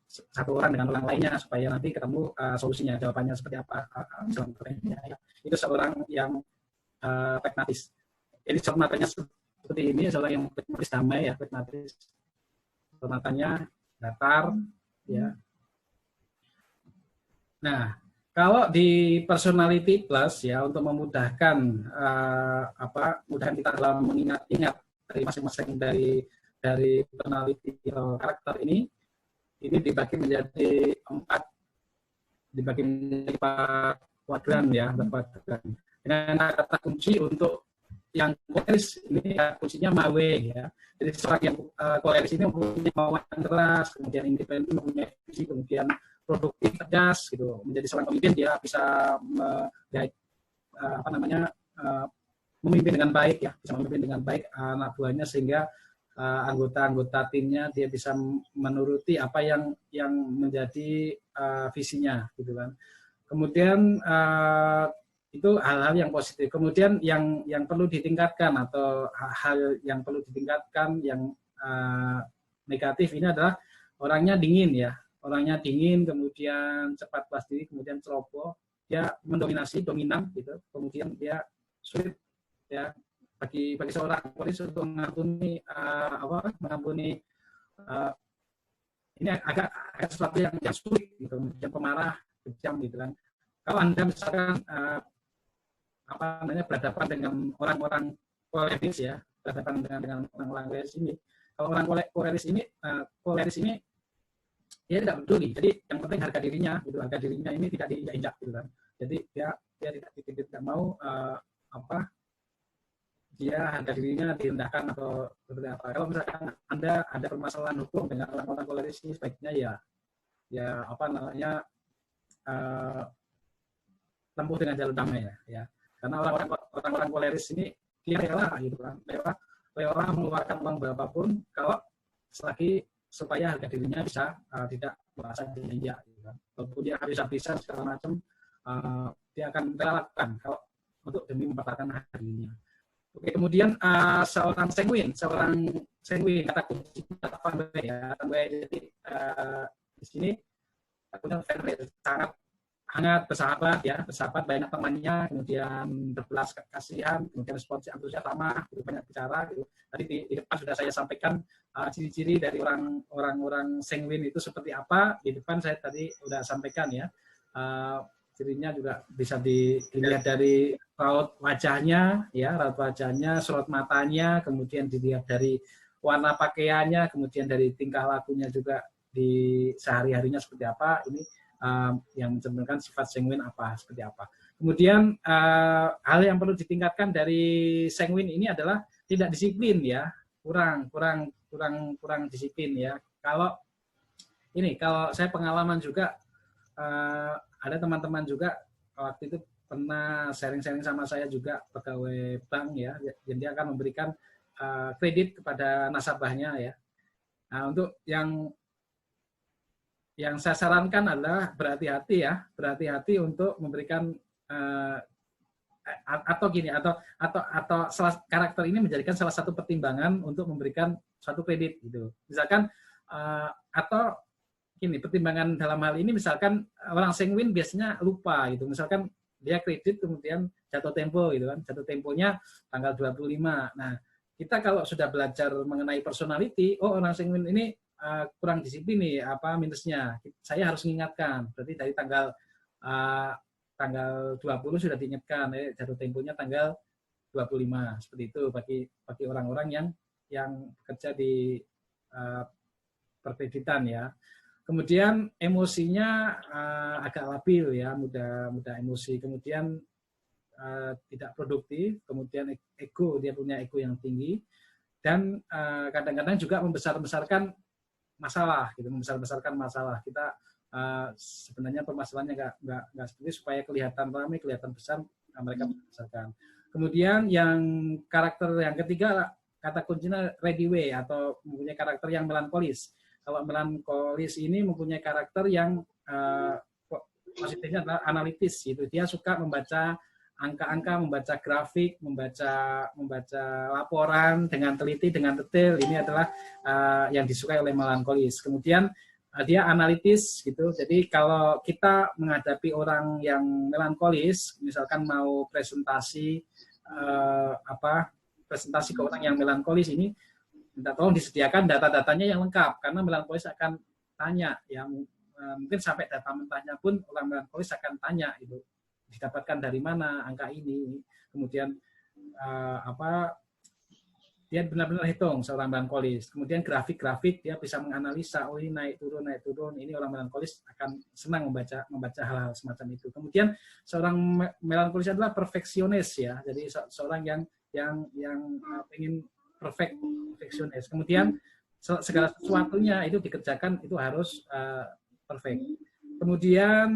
satu orang dengan orang lainnya supaya nanti ketemu solusinya, jawabannya seperti apa. Ya. Itu seorang yang pragmatis. Jadi matanya seperti ini, seorang yang pragmatis damai ya, pragmatis. Matanya datar ya. Nah, kalau di personality plus ya, untuk memudahkan mudahan kita dalam mengingat-ingat dari masing-masing dari personality karakter ini dibagi menjadi 4 kuadran ya, dengan kata kunci untuk yang koleris ini ya, kuncinya mawe ya. Jadi seorang yang koleris ini mempunyai kemauan keras, kemudian independen, mempunyai visi, kemudian produktif, cerdas gitu. Menjadi seorang pemimpin, dia bisa memimpin dengan baik ya, bisa memimpin dengan baik anak buahnya, sehingga anggota-anggota timnya dia bisa menuruti apa yang menjadi visinya gitu kan. Kemudian itu hal-hal yang positif. Kemudian yang perlu ditingkatkan, atau hal yang perlu ditingkatkan yang negatif ini adalah orangnya dingin ya. Orangnya dingin, kemudian cepat puas diri, kemudian ceroboh, dia mendominasi, dominan gitu. Kemudian dia sulit ya bagi seorang polisi untuk mengampuni ini agak sesuatu yang sulit gitu, yang pemarah, kejam gitu kan. Kalau Anda misalkan berhadapan dengan orang-orang koleris ya, berhadapan dengan orang-orang koleris ini, kalau orang koleris ini dia tidak peduli. Jadi yang penting harga dirinya ini tidak diinjak gitu kan. Jadi dia tidak mau dia harga dirinya direndahkan atau seperti apa. Kalau misalkan Anda ada permasalahan hukum dengan orang-orang koleris ini, sebaiknya tempuh dengan jalur damai ya. Karena orang-orang koleris ini dia rela gitu kan, rela mengeluarkan uang berapapun kalau selagi supaya harga dirinya bisa tidak merasa diinjak gitu kan. Walaupun dia habis-habisan segala macam, dia akan rela lakukan kalau untuk demi mempertahankan harga dirinya. Oke, kemudian seorang sanguin kata kunci ya, jadi di sini sangat hangat, bersahabat, banyak temannya, kemudian berbelas kasihan, kemudian responsif, antusias, ramah, banyak bicara. Gitu. Tadi di depan sudah saya sampaikan ciri-ciri dari orang sanguin itu seperti apa. Di depan saya tadi sudah sampaikan ya. Cirinya juga bisa dilihat dari raut wajahnya, sorot matanya, kemudian dilihat dari warna pakaiannya, kemudian dari tingkah lakunya juga di sehari-harinya seperti apa. Ini yang mencerminkan sifat sanguin seperti apa. Kemudian hal yang perlu ditingkatkan dari sanguin ini adalah tidak disiplin ya, kurang disiplin ya. Kalau saya pengalaman juga, ada teman-teman juga waktu itu pernah sharing sama saya juga, pegawai bank ya, jadi dia akan memberikan kredit kepada nasabahnya ya. Nah, untuk yang saya sarankan adalah berhati-hati untuk memberikan atau gini atau karakter ini menjadikan salah satu pertimbangan untuk memberikan suatu kredit gitu. Misalkan atau gini, pertimbangan dalam hal ini misalkan orang sanguin biasanya lupa gitu. Misalkan dia kredit kemudian jatuh tempo gitu kan. Jatuh temponya tanggal 25. Nah, kita kalau sudah belajar mengenai personality, oh orang sanguin ini kurang disiplin nih, apa minusnya. Saya harus mengingatkan. Berarti dari tanggal 20 sudah diingatkan, jatuh temponya tanggal 25. Seperti itu bagi orang-orang yang bekerja di perkreditan ya. Kemudian emosinya agak labil ya, mudah emosi. Kemudian tidak produktif. Kemudian ego, dia punya ego yang tinggi. Dan kadang-kadang juga membesar-besarkan masalah, gitu, membesar-besarkan masalah. Kita sebenarnya permasalahannya nggak seperti supaya kelihatan ramai, kelihatan besar, mereka membesarkan. Kemudian yang karakter yang ketiga, kata kuncinya ready way atau mempunyai karakter yang melankolis. Kalau melankolis ini mempunyai karakter yang positifnya adalah analitis, gitu. Dia suka membaca angka-angka, membaca grafik, membaca laporan dengan teliti, dengan detail. Ini adalah yang disukai oleh melankolis. Kemudian dia analitis gitu. Jadi kalau kita menghadapi orang yang melankolis, misalkan mau presentasi presentasi ke orang yang melankolis ini, minta tolong disediakan data-datanya yang lengkap, karena melankolis akan tanya, yang mungkin sampai data mentahnya pun orang melankolis akan tanya itu didapatkan dari mana angka ini, kemudian dia benar-benar hitung seorang melankolis. Kemudian grafik-grafik dia bisa menganalisa, oh ini naik turun, ini orang melankolis akan senang membaca hal-hal semacam itu. Kemudian seorang melankolis adalah perfeksionis ya, jadi seorang yang ingin perfeksionis. Kemudian segala sesuatunya itu dikerjakan itu harus perfect. Kemudian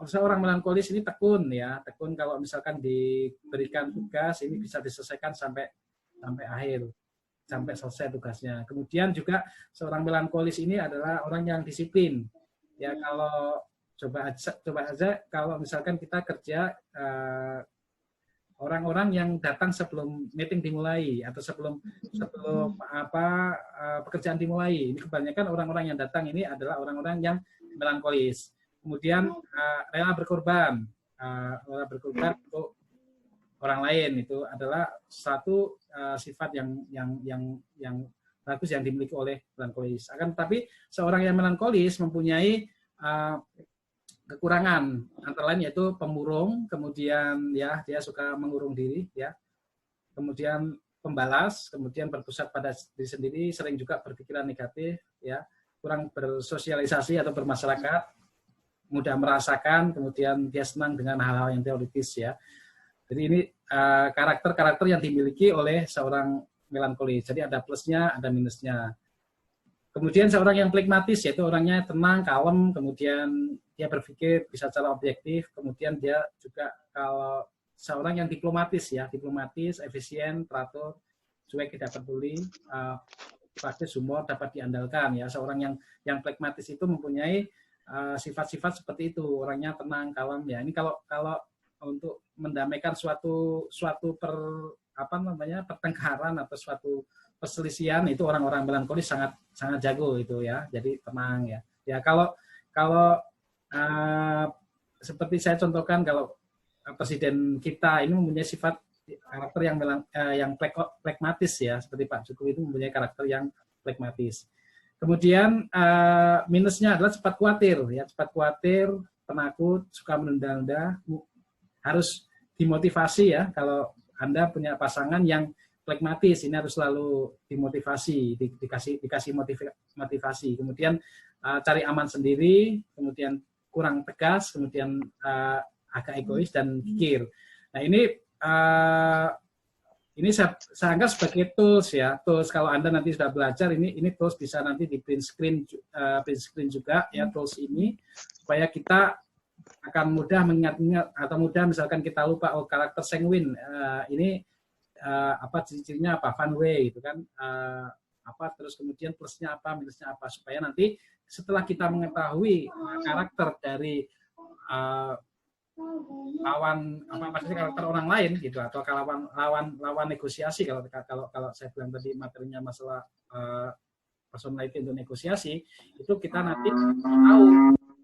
seorang melankolis ini tekun ya, tekun kalau misalkan diberikan tugas ini bisa diselesaikan sampai akhir, sampai selesai tugasnya. Kemudian juga seorang melankolis ini adalah orang yang disiplin. Ya kalau coba aja kalau misalkan kita kerja orang-orang yang datang sebelum meeting dimulai atau sebelum pekerjaan dimulai. Ini kebanyakan orang-orang yang datang ini adalah orang-orang yang melankolis. Kemudian rela berkorban untuk orang lain, itu adalah satu sifat yang bagus yang dimiliki oleh melankolis. Akan tetapi seorang yang melankolis mempunyai kekurangan, antara lain yaitu pemurung, kemudian ya dia suka mengurung diri ya, kemudian pembalas, kemudian berpusat pada diri sendiri, sering juga berpikiran negatif ya, kurang bersosialisasi atau bermasyarakat, mudah merasakan, kemudian dia senang dengan hal-hal yang teoritis ya. Jadi ini karakter-karakter yang dimiliki oleh seorang melankolis. Jadi ada plusnya, ada minusnya. Kemudian seorang yang flegmatis, yaitu orangnya tenang, kalem, kemudian dia berpikir bisa secara objektif, kemudian dia juga kalau seorang yang diplomatis ya, diplomatis, efisien, teratur, cuek, tidak peduli, praktis, humor, dapat diandalkan ya. Seorang yang flegmatis itu mempunyai sifat-sifat seperti itu, orangnya tenang, kalem ya. Ini kalau untuk mendamaikan suatu pertengkaran atau suatu perselisihan, itu orang-orang melankolis sangat jago itu ya. Jadi tenang ya. Ya kalau seperti saya contohkan, kalau presiden kita ini mempunyai sifat karakter yang flegmatis ya, seperti Pak Jokowi itu mempunyai karakter yang flegmatis. Kemudian minusnya adalah cepat khawatir ya, penakut, suka menunda-nunda, harus dimotivasi ya. Kalau Anda punya pasangan yang flegmatis, ini harus selalu dimotivasi, dikasih motivasi. Kemudian cari aman sendiri, kemudian kurang tegas, kemudian agak egois dan kikir. Nah ini saya anggap sebagai tools ya. Tools kalau Anda nanti sudah belajar, ini tools bisa nanti di print screen juga ya, tools ini, supaya kita akan mudah mengingat-ingat, atau mudah misalkan kita lupa, oh karakter sanguin ini ciri-cirinya apa, fun way gitu kan, terus kemudian plusnya apa, minusnya apa, supaya nanti setelah kita mengetahui karakter dari lawan apa maksudnya karakter orang lain gitu, atau lawan negosiasi, kalau saya bilang tadi materinya masalah personality untuk negosiasi, itu kita nanti tahu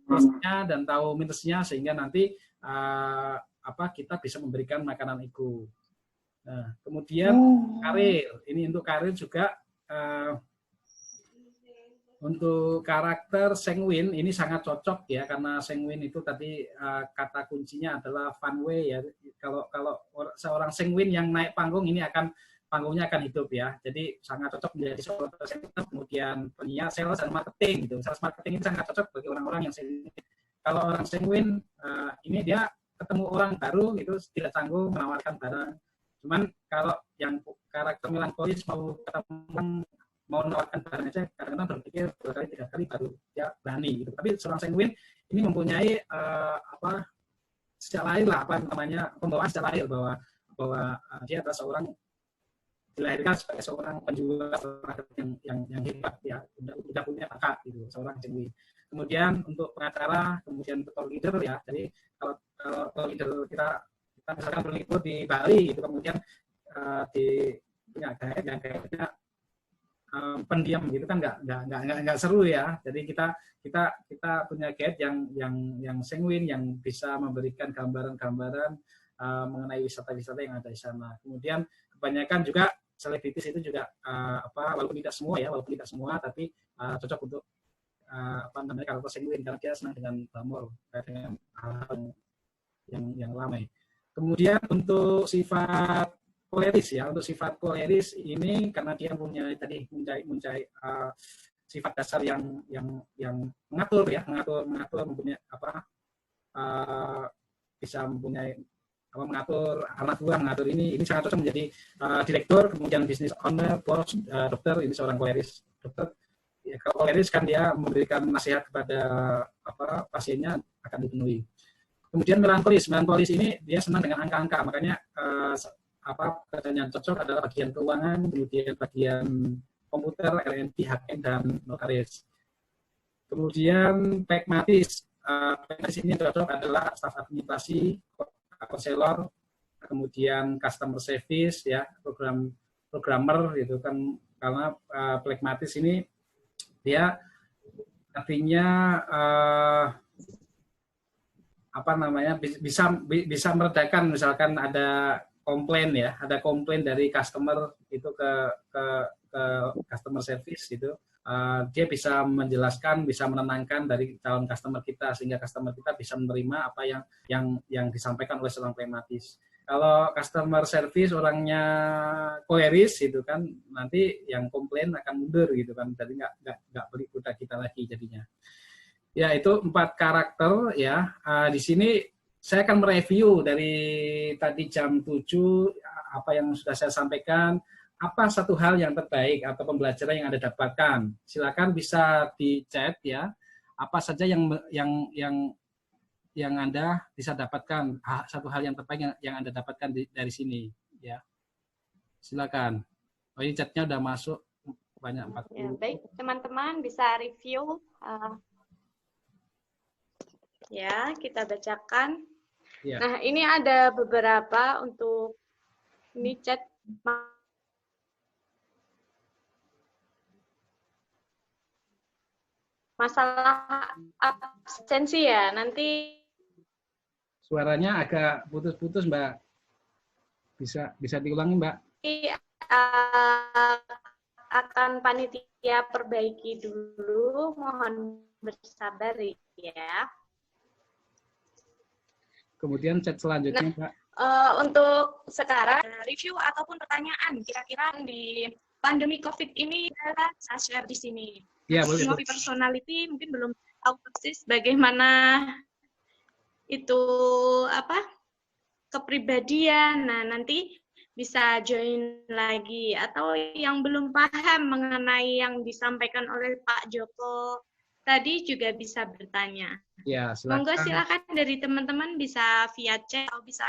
plusnya dan tahu minusnya, sehingga nanti kita bisa memberikan makanan ego. Nah, kemudian karir, ini untuk karir juga. Untuk karakter sanguin ini sangat cocok ya, karena sanguin itu tadi kata kuncinya adalah fun way ya. Kalau seorang sanguin yang naik panggung ini panggungnya akan hidup ya. Jadi sangat cocok menjadi seorang presenter, kemudian penyiar, sales dan marketing gitu. Sales marketing ini sangat cocok bagi orang-orang yang sanguin. Kalau orang sanguin ini dia ketemu orang baru itu tidak canggung menawarkan barang. Cuman kalau yang karakter melankolis mau menawarkan barang aja kadang-kadang berpikir 2 kali 3 kali baru dia berani gitu. Tapi seorang sanguin ini mempunyai sejak lahir lah pembawaan sejak lahir bahwa dia adalah seorang dilahirkan sebagai seorang penjual yang hebat ya, udah punya bakat gitu, seorang sanguin. Kemudian untuk pengacara, kemudian untuk leader ya. Jadi kalau leader kita misalkan berlibur di Bali gitu, kemudian punya guide yang kayaknya pendiam gitu kan nggak seru ya. Jadi kita punya guide yang sanguin, yang bisa memberikan gambaran-gambaran mengenai wisata-wisata yang ada di sana. Kemudian kebanyakan juga selebritis itu juga walaupun tidak semua tapi cocok untuk karakter sanguin, karena dia senang dengan humor, dengan hal yang ramai. Kemudian untuk sifat koleris ya, untuk sifat koleris ini karena dia punya sifat dasar yang mengatur ya, mempunyai bisa mempunyai mengatur anak buah, mengatur ini sangat cocok menjadi direktur, kemudian business owner, bos, dokter. Ini seorang koleris. Dokter ya, kalau koleris kan dia memberikan nasihat kepada pasiennya akan dipenuhi. Kemudian melankolis ini dia senang dengan angka-angka, makanya pekerjaan yang cocok adalah bagian keuangan, kemudian bagian komputer, R&D, HM, dan notaris. Kemudian pragmatis ini cocok adalah staf administrasi, konselor, kemudian customer service ya, programmer gitu kan, karena pragmatis ini dia artinya bisa meredakan, misalkan ada komplain dari customer itu ke customer service gitu, dia bisa menjelaskan, bisa menenangkan dari calon customer kita, sehingga customer kita bisa menerima apa yang disampaikan oleh seorang pragmatis. Kalau customer service orangnya koleris gitu kan, nanti yang komplain akan mundur gitu kan, jadi nggak beli produk kita lagi jadinya. Ya, itu 4 karakter ya. Di sini saya akan mereview dari tadi jam 7 apa yang sudah saya sampaikan. Apa satu hal yang terbaik atau pembelajaran yang Anda dapatkan? Silakan bisa di chat ya. Apa saja yang Anda bisa dapatkan, satu hal yang terbaik yang Anda dapatkan dari sini ya. Silakan. Oh, ini chatnya udah masuk banyak 40. Ya, baik, teman-teman bisa review. Ya, kita bacakan. Ya. Nah, ini ada beberapa untuk ini chat masalah absensi ya. Nanti suaranya agak putus-putus, Mbak. Bisa diulangi, Mbak? Akan panitia perbaiki dulu, mohon bersabar ya. Kemudian chat selanjutnya, Pak. Untuk sekarang, review ataupun pertanyaan kira-kira di pandemi COVID ini saya share di sini. Ya, boleh. Ngopi personality mungkin belum tahu persis bagaimana itu kepribadian. Nah, nanti bisa join lagi, atau yang belum paham mengenai yang disampaikan oleh Pak Joko tadi juga bisa bertanya. Ya, silakan. Monggo silakan dari teman-teman bisa via chat atau bisa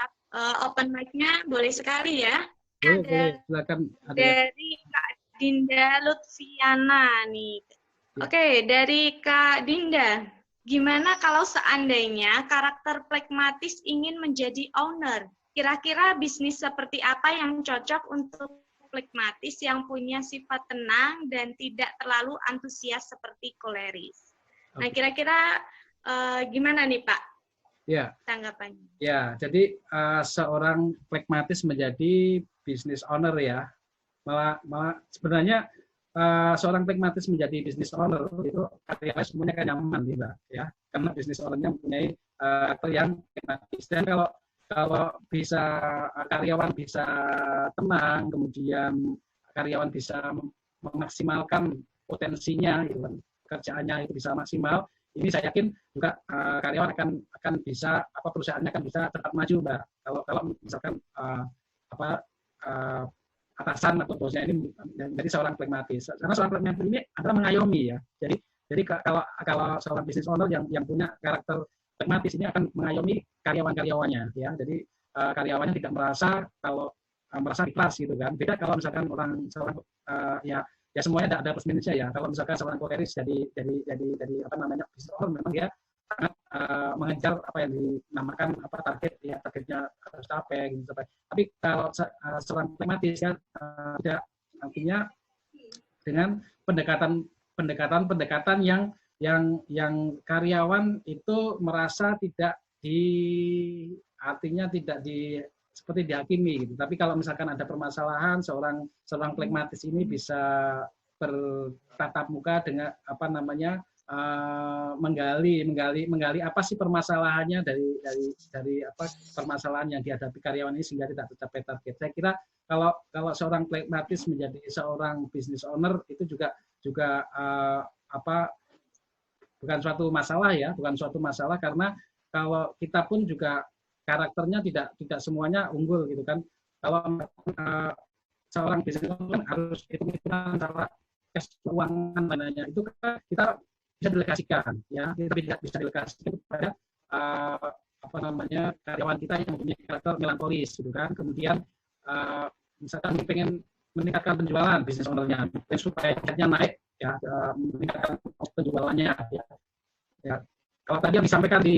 open mic-nya, boleh sekali ya. Boleh, silakan. Dari Kak Dinda Lutfiana nih. Ya. Oke, dari Kak Dinda. gimana kalau seandainya karakter pragmatis ingin menjadi owner? Kira-kira bisnis seperti apa yang cocok untuk pragmatis yang punya sifat tenang dan tidak terlalu antusias seperti koleris? Nah, kira-kira gimana nih Pak Ya, tanggapannya? ya. Jadi seorang pragmatis menjadi business owner ya, malah sebenarnya seorang pragmatis menjadi business owner itu karyawan semuanya kan nyaman, ya, karena business ownernya mempunyai karakter yang pragmatis. Dan kalau bisa karyawan bisa tenang, kemudian karyawan bisa memaksimalkan potensinya, gitu kan, pekerjaannya itu bisa maksimal. Ini saya yakin juga karyawan akan bisa, perusahaannya akan bisa tetap maju, Mbak. Kalau misalkan atasan atau bosnya ini jadi seorang pragmatis. Karena seorang pragmatis ini adalah mengayomi ya. Jadi kalau seorang business owner yang punya karakter pragmatis ini akan mengayomi karyawan-karyawannya ya. Jadi karyawannya tidak merasa merasa ikhlas gitu kan. Beda kalau misalkan seorang ya semuanya ada plus minusnya ya. Kalau misalkan seorang koleris jadi business owner, memang dia sangat mengejar apa yang dinamakan targetnya harus capai gitu. Tapi kalau seorang pragmatis ya tidak, artinya dengan pendekatan yang karyawan itu merasa seperti dihakimi gitu. Tapi kalau misalkan ada permasalahan, seorang pragmatis ini bisa bertatap muka dengan menggali apa sih permasalahannya dari permasalahan yang dihadapi karyawan ini sehingga tidak tercapai target. Saya kira kalau seorang pragmatis menjadi seorang business owner itu juga bukan suatu masalah karena kalau kita pun juga karakternya tidak semuanya unggul gitu kan. Kalau seorang business owner harus hitung-hitungan antara keuangan mananya itu kan kita bisa delegasikan ya, tapi tidak bisa delegasikan kepada karyawan kita yang mempunyai karakter melankolis gitu kan. Kemudian misalkan pengen meningkatkan penjualan bisnis ownernya supaya harganya naik ya, meningkatkan penjualannya ya. Kalau tadi yang disampaikan di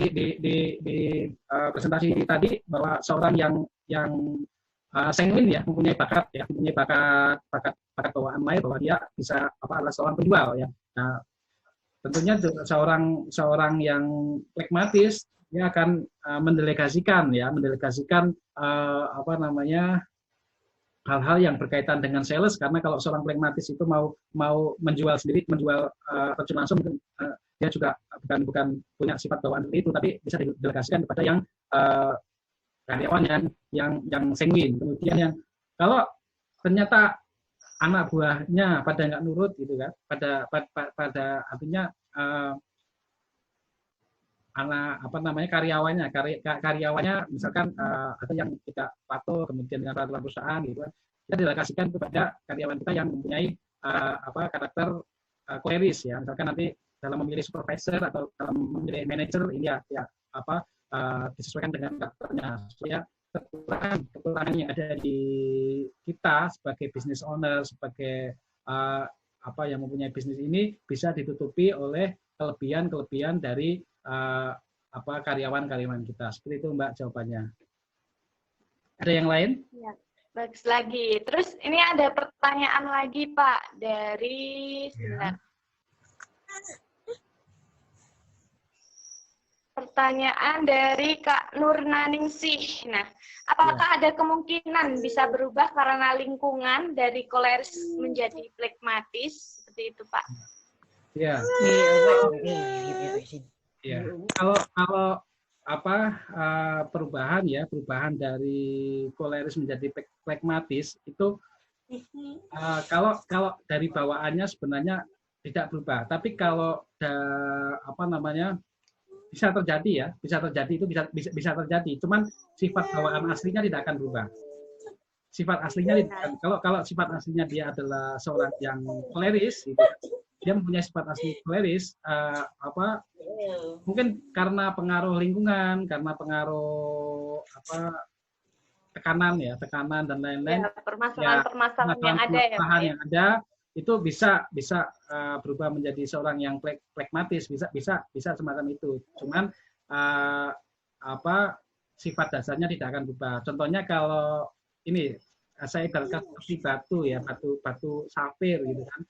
presentasi tadi bahwa seorang yang sanguin ya, mempunyai bakat bawaan lahir bahwa dia bisa adalah seorang penjual ya. Nah, tentunya seorang yang pragmatis dia akan mendelegasikan hal-hal yang berkaitan dengan sales, karena kalau seorang pragmatis itu mau menjual sendiri, terjun langsung, dia juga bukan punya sifat bawaan seperti itu, tapi bisa didelegasikan kepada yang karyawan yang sanguin. Kemudian yang kalau ternyata anak buahnya pada nggak nurut gitu kan, pada artinya karyawannya misalkan ada yang tidak patuh kemudian dengan peraturan perusahaan gitu kan, kita delegasikan kepada karyawan kita yang mempunyai karakter koleris ya. Misalkan nanti dalam memilih supervisor atau dalam memilih manajer ini disesuaikan dengan karakternya supaya kekurangan yang ada di kita sebagai business owner, sebagai yang mempunyai bisnis ini bisa ditutupi oleh kelebihan dari karyawan kita. Seperti itu Mbak jawabannya. Ada yang lain? Ya, bagus lagi. Terus ini ada pertanyaan lagi Pak dari Pertanyaan dari Kak Nurnaningsih. Nah, apakah ada kemungkinan bisa berubah karena lingkungan dari koleris menjadi pragmatis? Seperti itu, Pak. Ya. Ya. Kalau perubahan dari koleris menjadi pragmatis itu kalau dari bawaannya sebenarnya tidak berubah. Tapi kalau bisa terjadi itu bisa terjadi. Cuman sifat bawaan aslinya tidak akan berubah. Sifat aslinya kalau sifat aslinya dia adalah seorang yang koleris, gitu, dia mempunyai sifat asli koleris, mungkin karena pengaruh lingkungan, karena pengaruh tekanan dan lain-lain. Ya, permasalahan yang ada ya. Yang ada itu bisa berubah menjadi seorang yang pragmatis, bisa semacam itu. Cuman sifat dasarnya tidak akan berubah. Contohnya kalau ini saya ibaratkan seperti batu ya, batu sapir gitu kan.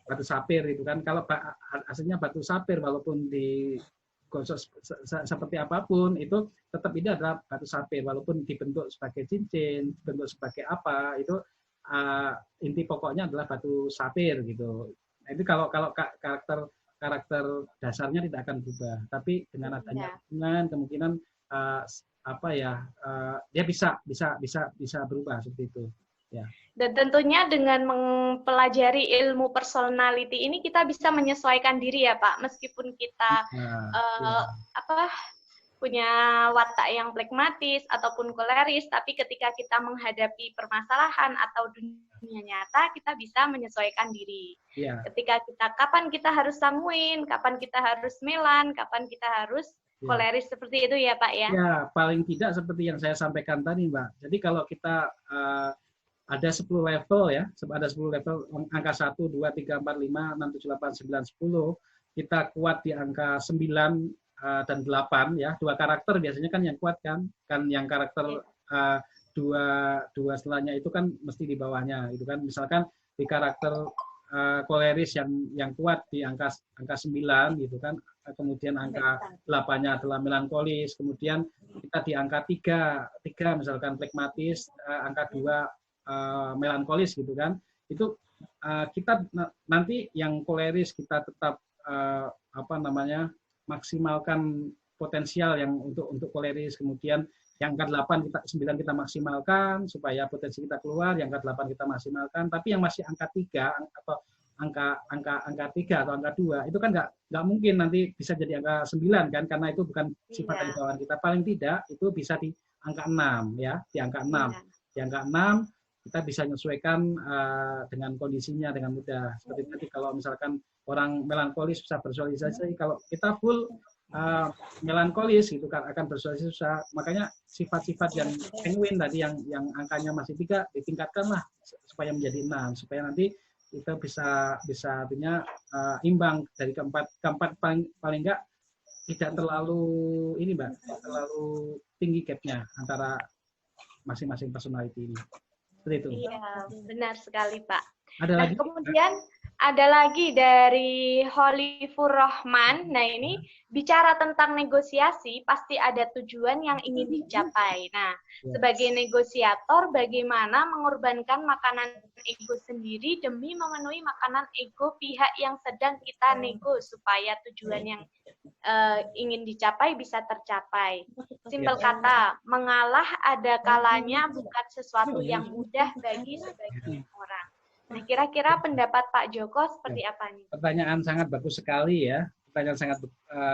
Batu sapir itu kan, kalau aslinya batu sapir walaupun digosok seperti apapun itu tetap ini adalah batu sapir, walaupun dibentuk sebagai cincin, dibentuk sebagai apa itu inti pokoknya adalah batu sapir gitu. Nah, itu kalau karakter dasarnya tidak akan berubah, tapi dengan adanya hubungan kemungkinan dia bisa berubah seperti itu. Ya. Dan tentunya dengan mempelajari ilmu personality ini kita bisa menyesuaikan diri ya Pak, meskipun kita punya watak yang pragmatis ataupun koleris, tapi ketika kita menghadapi permasalahan atau dunia nyata kita bisa menyesuaikan diri. Ya. Ketika kapan kita harus sanguin, kapan kita harus melan, kapan kita harus koleris, seperti itu ya Pak ya. Ya, paling tidak seperti yang saya sampaikan tadi Mbak. Jadi kalau kita ada 10 level ya, ada 10 level, angka 1, 2, 3, 4, 5, 6, 7, 8, 9, 10, kita kuat di angka 9 dan 8 ya, 2 karakter biasanya kan yang kuat kan yang karakter dua setelahnya itu kan mesti di bawahnya, itu kan misalkan di karakter koleris yang kuat di angka 9 gitu kan, kemudian angka 8-nya adalah melankolis, kemudian kita di angka 3 misalkan pragmatis, angka 2 melankolis gitu kan, itu kita nanti yang koleris kita tetap maksimalkan potensial yang untuk koleris, kemudian yang angka 9 kita maksimalkan supaya potensi kita keluar, yang angka 8 kita maksimalkan, tapi yang masih angka 3 atau angka 3 atau angka 2 itu kan nggak mungkin nanti bisa jadi angka 9 kan, karena itu bukan sifat dari bawaan kita. Paling tidak itu bisa di angka 6 ya, di angka 6. Di angka 6 kita bisa menyesuaikan dengan kondisinya dengan mudah. Seperti tadi kalau misalkan orang melankolis susah bersosialisasi, kalau kita full melankolis gitu kan akan bersosialisasi susah. Makanya sifat-sifat yang sanguin tadi yang angkanya masih 3 ditingkatkanlah supaya menjadi 6, supaya nanti kita bisa artinya imbang dari keempat paling enggak tidak terlalu ini Mbak, tidak terlalu tinggi gapnya antara masing-masing personality ini. Seperti itu. Iya, benar sekali Pak. Ada lagi? Kemudian ada lagi dari Holifur Rahman. Nah ini bicara tentang negosiasi, pasti ada tujuan yang ingin dicapai. Nah, sebagai negosiator, bagaimana mengorbankan makanan ego sendiri demi memenuhi makanan ego pihak yang sedang kita nego, supaya tujuan yang ingin dicapai bisa tercapai. Simpel kata, mengalah ada kalanya bukan sesuatu yang mudah bagi sebagian orang. Nah, kira-kira pendapat Pak Joko seperti apa nih? Pertanyaan sangat bagus sekali ya. Pertanyaan sangat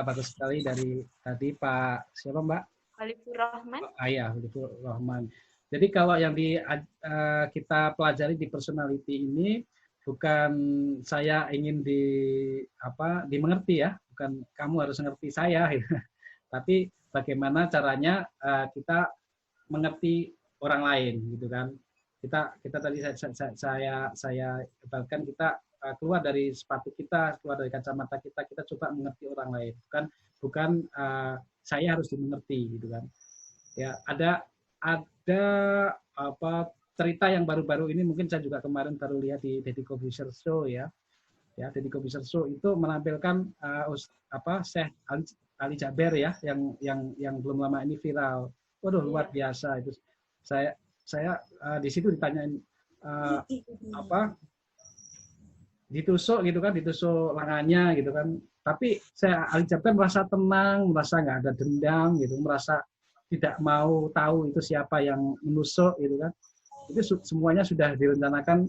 bagus sekali dari tadi Pak siapa Mbak? Holifur Rahman. Iya, Holifur Rahman. Jadi kalau yang kita pelajari di personality ini bukan saya ingin dimengerti ya, bukan kamu harus mengerti saya, tapi bagaimana caranya kita mengerti orang lain, gitu kan? Kita tadi saya ibaratkan kita keluar dari sepatu kita, keluar dari kacamata kita coba mengerti orang lain, bukan saya harus dimengerti, gitu kan? Ya ada cerita yang baru-baru ini mungkin saya juga kemarin baru lihat di Deddy Corbuzier Show ya. Ya, Deddy Corbuzier Show itu menampilkan Syekh Ali Jaber ya yang belum lama ini viral. Waduh, luar biasa itu. Saya di situ ditanyain ditusuk gitu kan, ditusuk lengannya gitu kan. Tapi saya Ali Jaber merasa tenang, merasa nggak ada dendam gitu, merasa tidak mau tahu itu siapa yang menusuk gitu kan. Itu semuanya sudah direncanakan,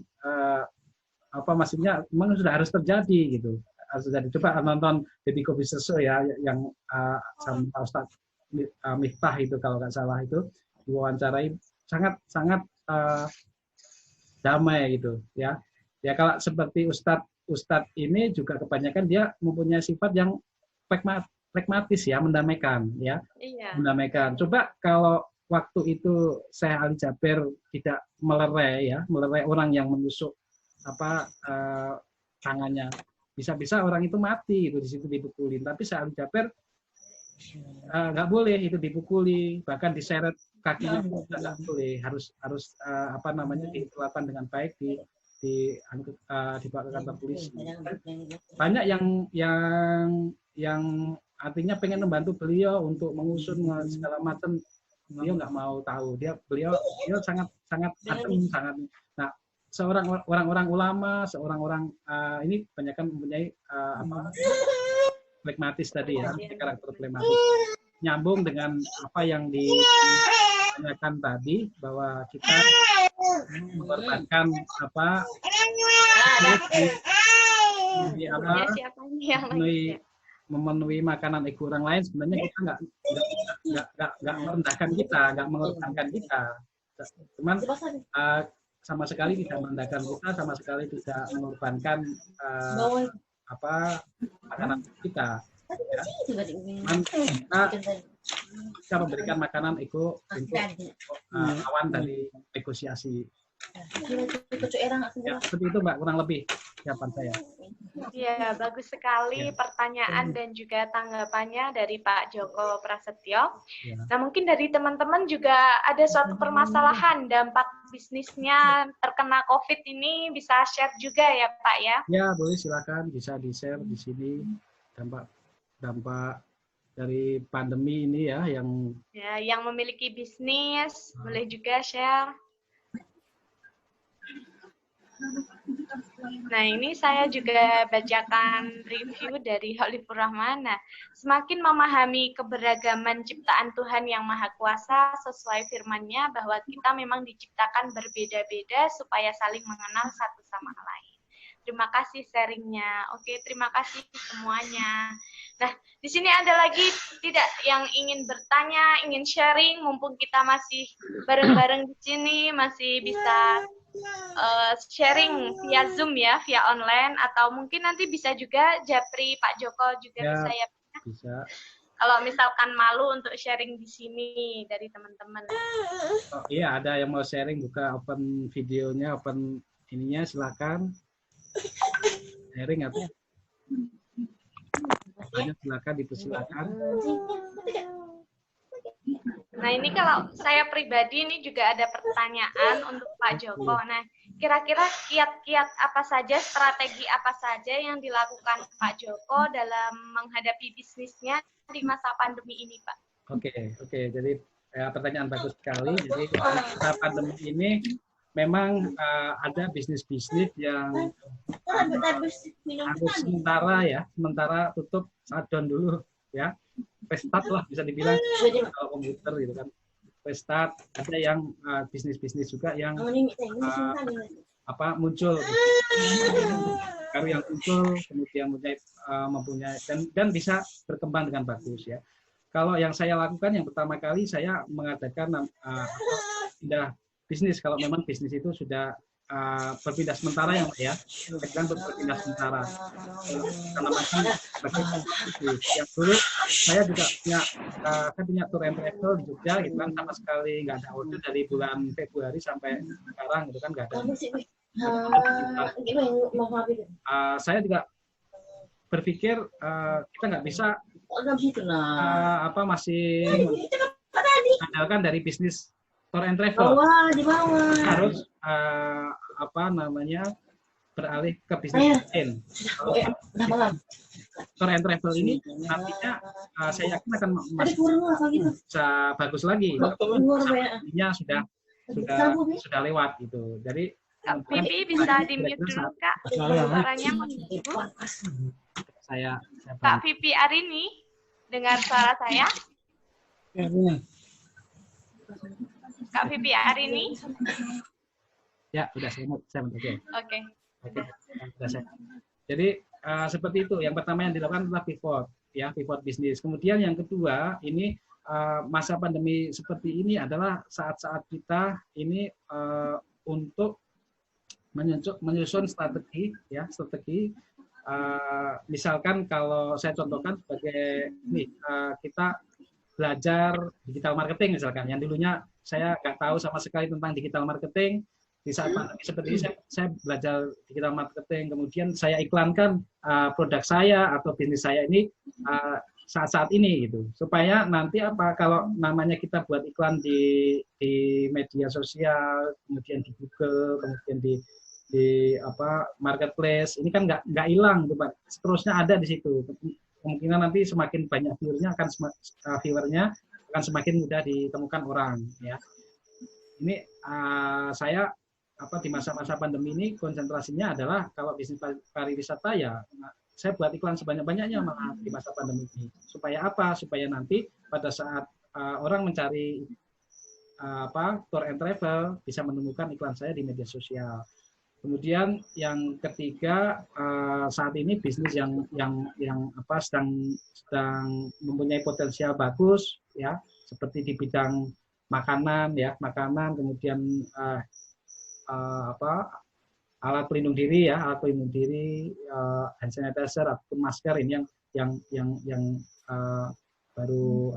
maksudnya memang sudah harus terjadi gitu, harus terjadi. Coba nonton Deddy Corbuzier Show ya, yang sama Ustadz Miftah itu kalau nggak salah, itu diwawancarai sangat damai gitu ya. Ya kalau seperti Ustadz ini juga kebanyakan dia mempunyai sifat yang pragmatis ya, mendamaikan ya, mendamaikan. Coba kalau waktu itu Syekh Ali Jaber tidak melerai orang yang menusuk tangannya. Bisa-bisa orang itu mati itu di situ dipukulin. Tapi Syekh Jaber nggak boleh itu dipukuli, bahkan diseret kakinya nggak boleh, harus diperlakukan dengan baik, dibawa ke kantor polisi. Banyak yang artinya pengen membantu beliau untuk mengusut segala macam, beliau nggak mau tahu. Beliau sangat adem, sangat. Nah, orang-orang ulama, ini banyak kan mempunyai pragmatis tadi ya, karakter pragmatis. Nyambung dengan apa yang ditanyakan tadi, bahwa kita mengorbankan memenuhi makanan ego orang lain. Sebenarnya kita nggak merendahkan kita, nggak mengorbankan kita. Cuman sama sekali tidak merendahkan kita, sama sekali tidak mengorbankan makanan kita. Ya. Kita memberikan makanan ego untuk lawan dari negosiasi. Ya, seperti itu Mbak, kurang lebih jawaban saya. Iya, bagus sekali pertanyaan dan juga tanggapannya dari Pak Joko Prasetyo. Nah, mungkin dari teman-teman juga ada suatu permasalahan dampak bisnisnya terkena COVID ini, bisa share juga ya Pak ya? Ya, boleh, silakan, bisa di-share di sini dampak dari pandemi ini ya, yang memiliki bisnis, boleh juga share. Nah, ini saya juga bacakan review dari Holifur Rahman. Nah, semakin memahami keberagaman ciptaan Tuhan yang Maha Kuasa sesuai firman-Nya bahwa kita memang diciptakan berbeda-beda supaya saling mengenal satu sama lain. Terima kasih sharing-nya. Oke, terima kasih semuanya. Nah, di sini ada lagi tidak yang ingin bertanya, ingin sharing, mumpung kita masih bareng-bareng di sini, masih bisa sharing via Zoom ya, via online, atau mungkin nanti bisa juga Japri, Pak Joko juga ya, bisa ya. Bisa. Kalau misalkan malu untuk sharing di sini dari teman-teman. Oh, iya, ada yang mau sharing, buka open videonya, open ininya, silakan. Sharing atau silakan, dipersilakan. Nah, ini kalau saya pribadi ini juga ada pertanyaan untuk Pak Joko. Nah, kira-kira kiat-kiat apa saja, strategi apa saja yang dilakukan Pak Joko dalam menghadapi bisnisnya di masa pandemi ini, Pak? Oke. Jadi pertanyaan bagus sekali. Jadi masa pandemi ini memang ada bisnis-bisnis yang harus sementara tutup, shutdown dulu ya. Restart lah bisa dibilang kalau komputer gitu kan. Restart. Ada yang bisnis-bisnis juga yang muncul, baru yang muncul, kemudian mempunyai dan bisa berkembang dengan bagus ya. Kalau yang saya lakukan, yang pertama kali saya mengadakan pindah bisnis. Kalau memang bisnis itu sudah berpindah sementara yang berpindah sementara. Karena masih yang dulu saya juga punya tour and travel di Jogja gitu kan, sama sekali nggak ada order dari bulan Februari sampai sekarang gitu kan, nggak ada. Saya juga berpikir kita nggak bisa masih mengandalkan dari bisnis tour and travel. Harus beralih ke bisnis lain. Tour and travel ini nantinya saya yakin akan masih bisa bagus lagi. Artinya sudah lewat gitu. Jadi Kak Pipi bisa di-mute dulu, Kak. Suaranya Kak Pipi Arini, dengar suara saya? Kak Pipi Arini? Ya, udah saya Oke. Jadi seperti itu. Yang pertama yang dilakukan adalah pivot bisnis. Kemudian yang kedua, ini masa pandemi seperti ini adalah saat-saat kita ini untuk menyusun strategi. Misalkan kalau saya contohkan sebagai kita belajar digital marketing misalkan, yang dulunya saya nggak tahu sama sekali tentang digital marketing, di saat pandemi seperti ini saya belajar digital marketing, kemudian saya iklankan produk saya atau bisnis saya ini saat-saat ini gitu, supaya nanti apa kalau namanya kita buat iklan di media sosial, kemudian di Google, kemudian di apa marketplace, ini kan nggak hilang tuh Pak, seterusnya ada di situ. Kemungkinan nanti semakin banyak viewernya akan semakin mudah ditemukan orang ya. Ini saya apa di masa-masa pandemi ini konsentrasinya adalah kalau bisnis pariwisata ya saya buat iklan sebanyak-banyaknya malah di masa pandemi ini. Supaya apa? Supaya nanti pada saat orang mencari tour and travel bisa menemukan iklan saya di media sosial. Kemudian yang ketiga saat ini bisnis yang apa sedang mempunyai potensial bagus ya, seperti di bidang makanan ya, kemudian alat pelindung diri ya, hand sanitizer ataupun masker ini yang baru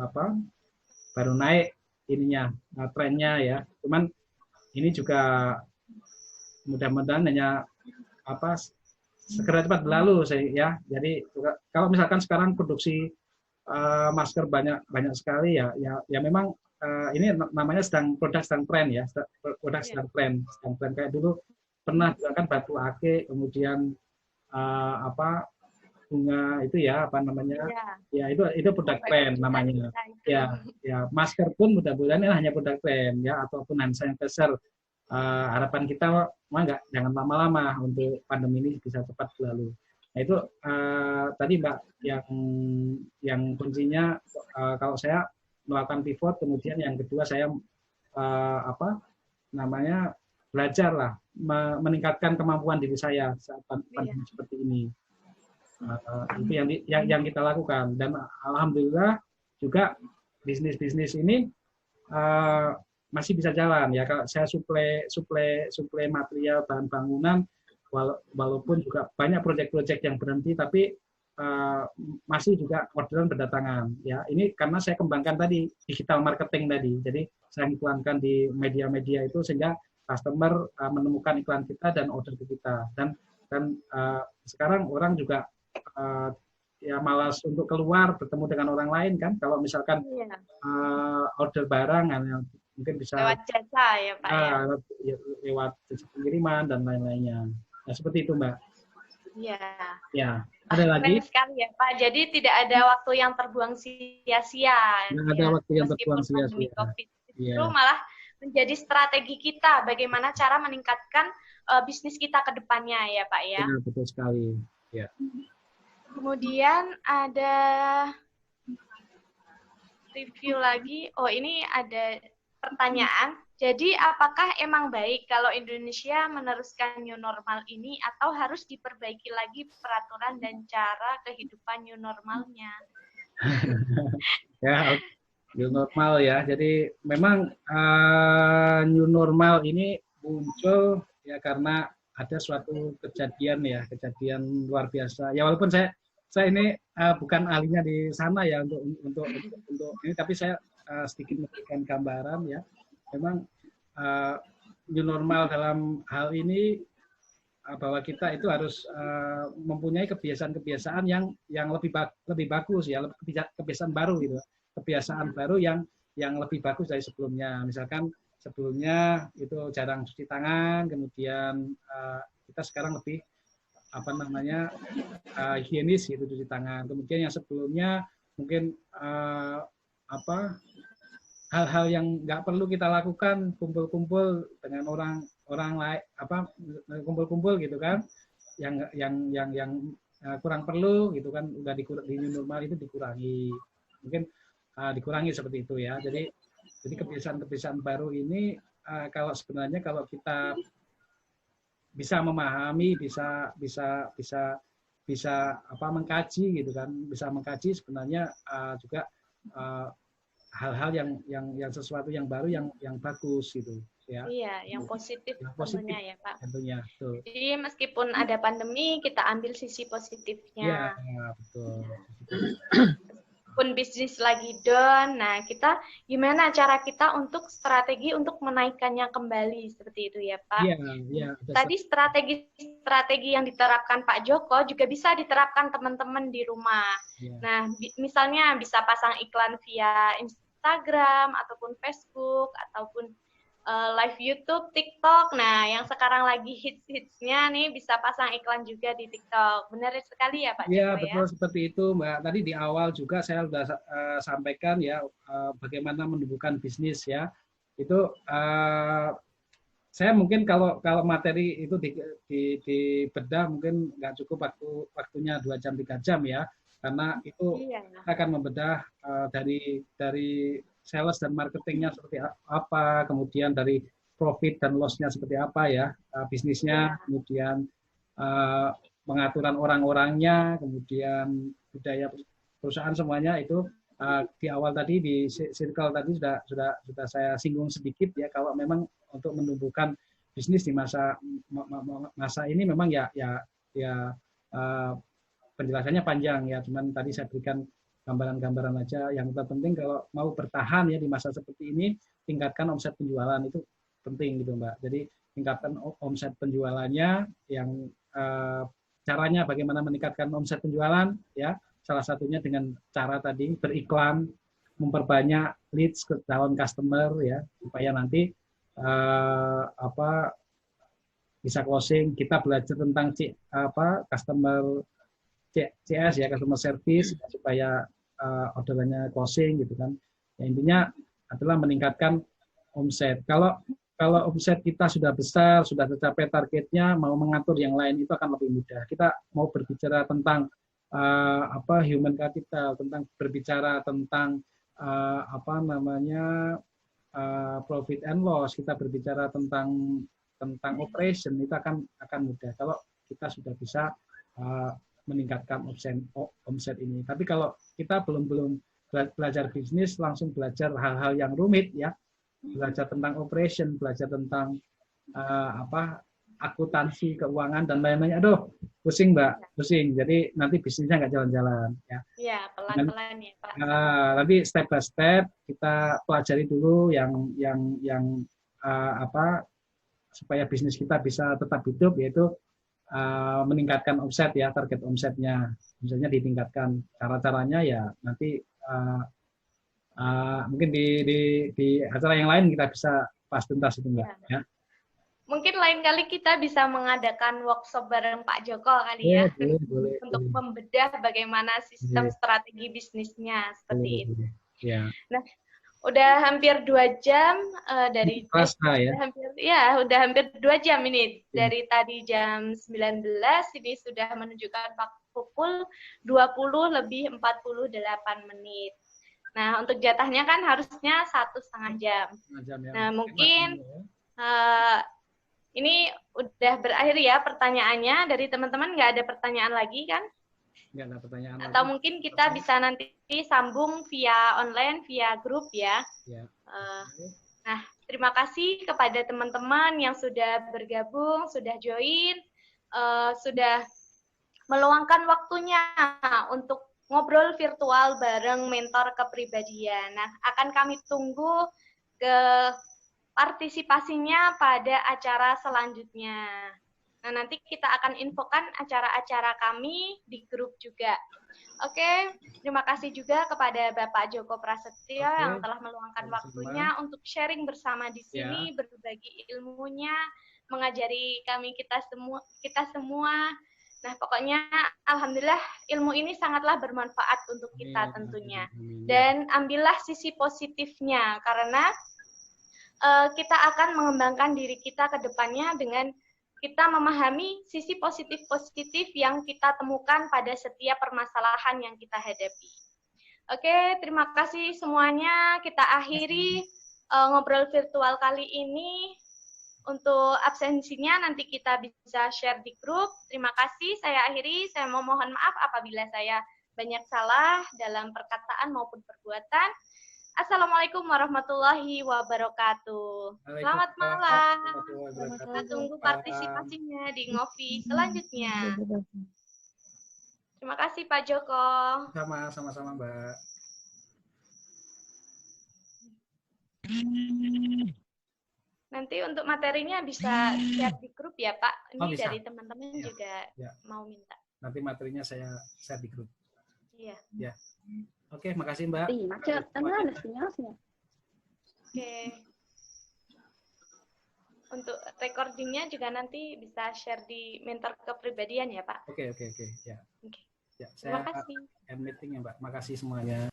naik ininya trennya ya. Cuman ini juga mudah-mudahan hanya segera cepat berlalu ya. Jadi kalau misalkan sekarang produksi masker banyak sekali ya memang ini namanya produk sedang tren ya, produk sedang tren kayak dulu pernah juga kan batu ake, kemudian bunga itu ya ya itu produk tren namanya ya masker pun mudah-mudahan ini hanya produk tren ya, ataupun hand sanitizer. Harapan kita jangan lama-lama untuk pandemi ini bisa cepat berlalu. Nah itu tadi Mbak yang kuncinya kalau saya melakukan pivot, kemudian yang kedua saya belajar lah meningkatkan kemampuan diri saya saat pandemi seperti ini. Itu yang kita lakukan, dan alhamdulillah juga bisnis ini masih bisa jalan ya. Kalau saya suplai material bahan bangunan, walaupun juga banyak proyek-proyek yang berhenti, tapi masih juga orderan berdatangan ya. Ini karena saya kembangkan tadi digital marketing tadi, jadi saya iklankan di media-media itu sehingga customer menemukan iklan kita dan order ke kita, dan sekarang orang juga ya malas untuk keluar bertemu dengan orang lain kan. Kalau misalkan order barang mungkin bisa lewat jasa ya Pak lewat jasa pengiriman dan lain-lainnya. Nah, seperti itu Mbak. Iya. Ya, ada lagi? Keren sekali ya Pak. Jadi tidak ada waktu yang terbuang sia-sia. Tidak ada waktu yang terbuang sia-sia. Itu malah menjadi strategi kita bagaimana cara meningkatkan bisnis kita ke depannya ya Pak ya. Ya, betul sekali. Ya. Kemudian ada review lagi. Oh, ini ada pertanyaan. Jadi, apakah emang baik kalau Indonesia meneruskan new normal ini atau harus diperbaiki lagi peraturan dan cara kehidupan new normalnya? Ya, new normal ya. Jadi memang new normal ini muncul ya karena ada suatu kejadian luar biasa. Ya walaupun saya ini bukan ahlinya di sana ya untuk ini, tapi saya sedikit memberikan gambaran ya. Memang new normal dalam hal ini bahwa kita itu harus mempunyai kebiasaan-kebiasaan yang lebih bagus ya, kebiasaan baru gitu, kebiasaan baru yang lebih bagus dari sebelumnya. Misalkan sebelumnya itu jarang cuci tangan, kemudian kita sekarang lebih higienis gitu cuci tangan. Kemudian yang sebelumnya mungkin hal-hal yang nggak perlu kita lakukan, kumpul-kumpul dengan orang lain, kumpul-kumpul gitu kan, yang kurang perlu gitu kan, udah di new normal itu dikurangi, mungkin dikurangi seperti itu ya. Jadi kebiasaan-kebiasaan baru ini kalau kita bisa memahami, bisa mengkaji gitu kan, bisa mengkaji sebenarnya juga hal-hal yang sesuatu yang baru yang bagus gitu ya. Iya, yang positif tentunya ya Pak. Tentunya, betul. Jadi meskipun ada pandemi, kita ambil sisi positifnya. Iya, betul. Pun ataupun bisnis lagi down. Nah, kita gimana cara kita untuk strategi untuk menaikkannya kembali seperti itu ya, Pak? Iya, iya. Tadi strategi yang diterapkan Pak Joko juga bisa diterapkan teman-teman di rumah. Ya. Nah, misalnya bisa pasang iklan via Instagram ataupun Facebook ataupun live YouTube, TikTok. Nah, yang sekarang lagi hits-hitsnya nih bisa pasang iklan juga di TikTok. Benar sekali ya Pak Joko Iya, ya? betul seperti itu, Mbak. Tadi di awal juga saya sudah sampaikan ya bagaimana menumbuhkan bisnis ya. Itu saya mungkin kalau materi itu di bedah mungkin nggak cukup waktunya 2 jam 3 jam ya, karena itu kita akan membedah dari sales dan marketingnya seperti apa, kemudian dari profit dan loss-nya seperti apa ya bisnisnya, kemudian pengaturan orang-orangnya, kemudian budaya perusahaan semuanya itu di awal tadi di circle tadi sudah saya singgung sedikit ya, kalau memang untuk menumbuhkan bisnis di masa ini memang ya penjelasannya panjang ya, cuman tadi saya berikan gambaran-gambaran aja. Yang terpenting kalau mau bertahan ya di masa seperti ini, tingkatkan omset penjualan, itu penting gitu Mbak. Jadi tingkatkan omset penjualannya, yang caranya bagaimana meningkatkan omset penjualan ya, salah satunya dengan cara tadi beriklan, memperbanyak leads ke calon customer ya, supaya nanti bisa closing. Kita belajar tentang customer CS ya, customer service, supaya orderannya closing gitu kan. Ya, intinya adalah meningkatkan omset. Kalau omset kita sudah besar, sudah tercapai targetnya, mau mengatur yang lain itu akan lebih mudah. Kita mau berbicara tentang human capital, tentang berbicara tentang profit and loss, kita berbicara tentang operation, itu akan mudah kalau kita sudah bisa meningkatkan omset ini. Tapi kalau kita belum belajar bisnis, langsung belajar hal-hal yang rumit ya, belajar tentang operation, belajar tentang akuntansi, keuangan dan lain-lainnya, aduh pusing Mbak, pusing. Jadi nanti bisnisnya nggak jalan-jalan ya. Iya, pelan-pelan ya Pak. Nanti step by step kita pelajari dulu yang supaya bisnis kita bisa tetap hidup, yaitu meningkatkan omset ya, target omsetnya ditingkatkan. Cara-caranya ya nanti mungkin di acara yang lain kita bisa bahas tuntas itu Mbak. Ya. Mungkin lain kali kita bisa mengadakan workshop bareng Pak Joko kali ya, boleh, untuk membedah bagaimana sistem strategi bisnisnya seperti itu. Ya. Nah, udah hampir 2 jam dari udah hampir 2 jam ini. Dari tadi jam 19 ini sudah menunjukkan pukul 20:48 menit. Nah, untuk jatahnya kan harusnya 1,5 jam. Nah, mungkin ini udah berakhir ya pertanyaannya. Dari teman-teman nggak ada pertanyaan lagi kan? Nggak ada pertanyaan atau lagi. Mungkin kita bisa nanti sambung via online, via grup ya. Nah, terima kasih kepada teman-teman yang sudah bergabung, sudah join, sudah meluangkan waktunya untuk ngobrol virtual bareng mentor kepribadian. Nah, akan kami tunggu ke partisipasinya pada acara selanjutnya. Nah, nanti kita akan infokan acara-acara kami di grup juga. Oke, terima kasih juga kepada Bapak Joko Prasetyo yang telah meluangkan waktunya untuk sharing bersama di sini, berbagi ilmunya, mengajari kita semua. Nah, pokoknya alhamdulillah ilmu ini sangatlah bermanfaat untuk kita tentunya. Dan ambillah sisi positifnya, karena kita akan mengembangkan diri kita ke depannya dengan kita memahami sisi positif-positif yang kita temukan pada setiap permasalahan yang kita hadapi. Oke, terima kasih semuanya. Kita akhiri ngobrol virtual kali ini. Untuk absensinya nanti kita bisa share di grup. Terima kasih, saya akhiri. Saya mohon maaf apabila saya banyak salah dalam perkataan maupun perbuatan. Assalamualaikum warahmatullahi wabarakatuh. Selamat malam. Kita tunggu partisipasinya di ngopi selanjutnya. Terima kasih Pak Joko. Sama-sama Mbak. Nanti untuk materinya bisa share di grup ya Pak. Ini Oh, bisa. dari teman-teman Ya. juga Ya. mau minta. Nanti materinya saya share di grup. Iya. Ya. Oke, makasih Mbak. Iya, macet. Ada sinyalnya. Oke. Untuk recordingnya juga nanti bisa share di mentor kepribadian ya Pak. Oke. Ya. Oke. Ya, Terima saya kasih. end meeting ya Mbak. Makasih semuanya.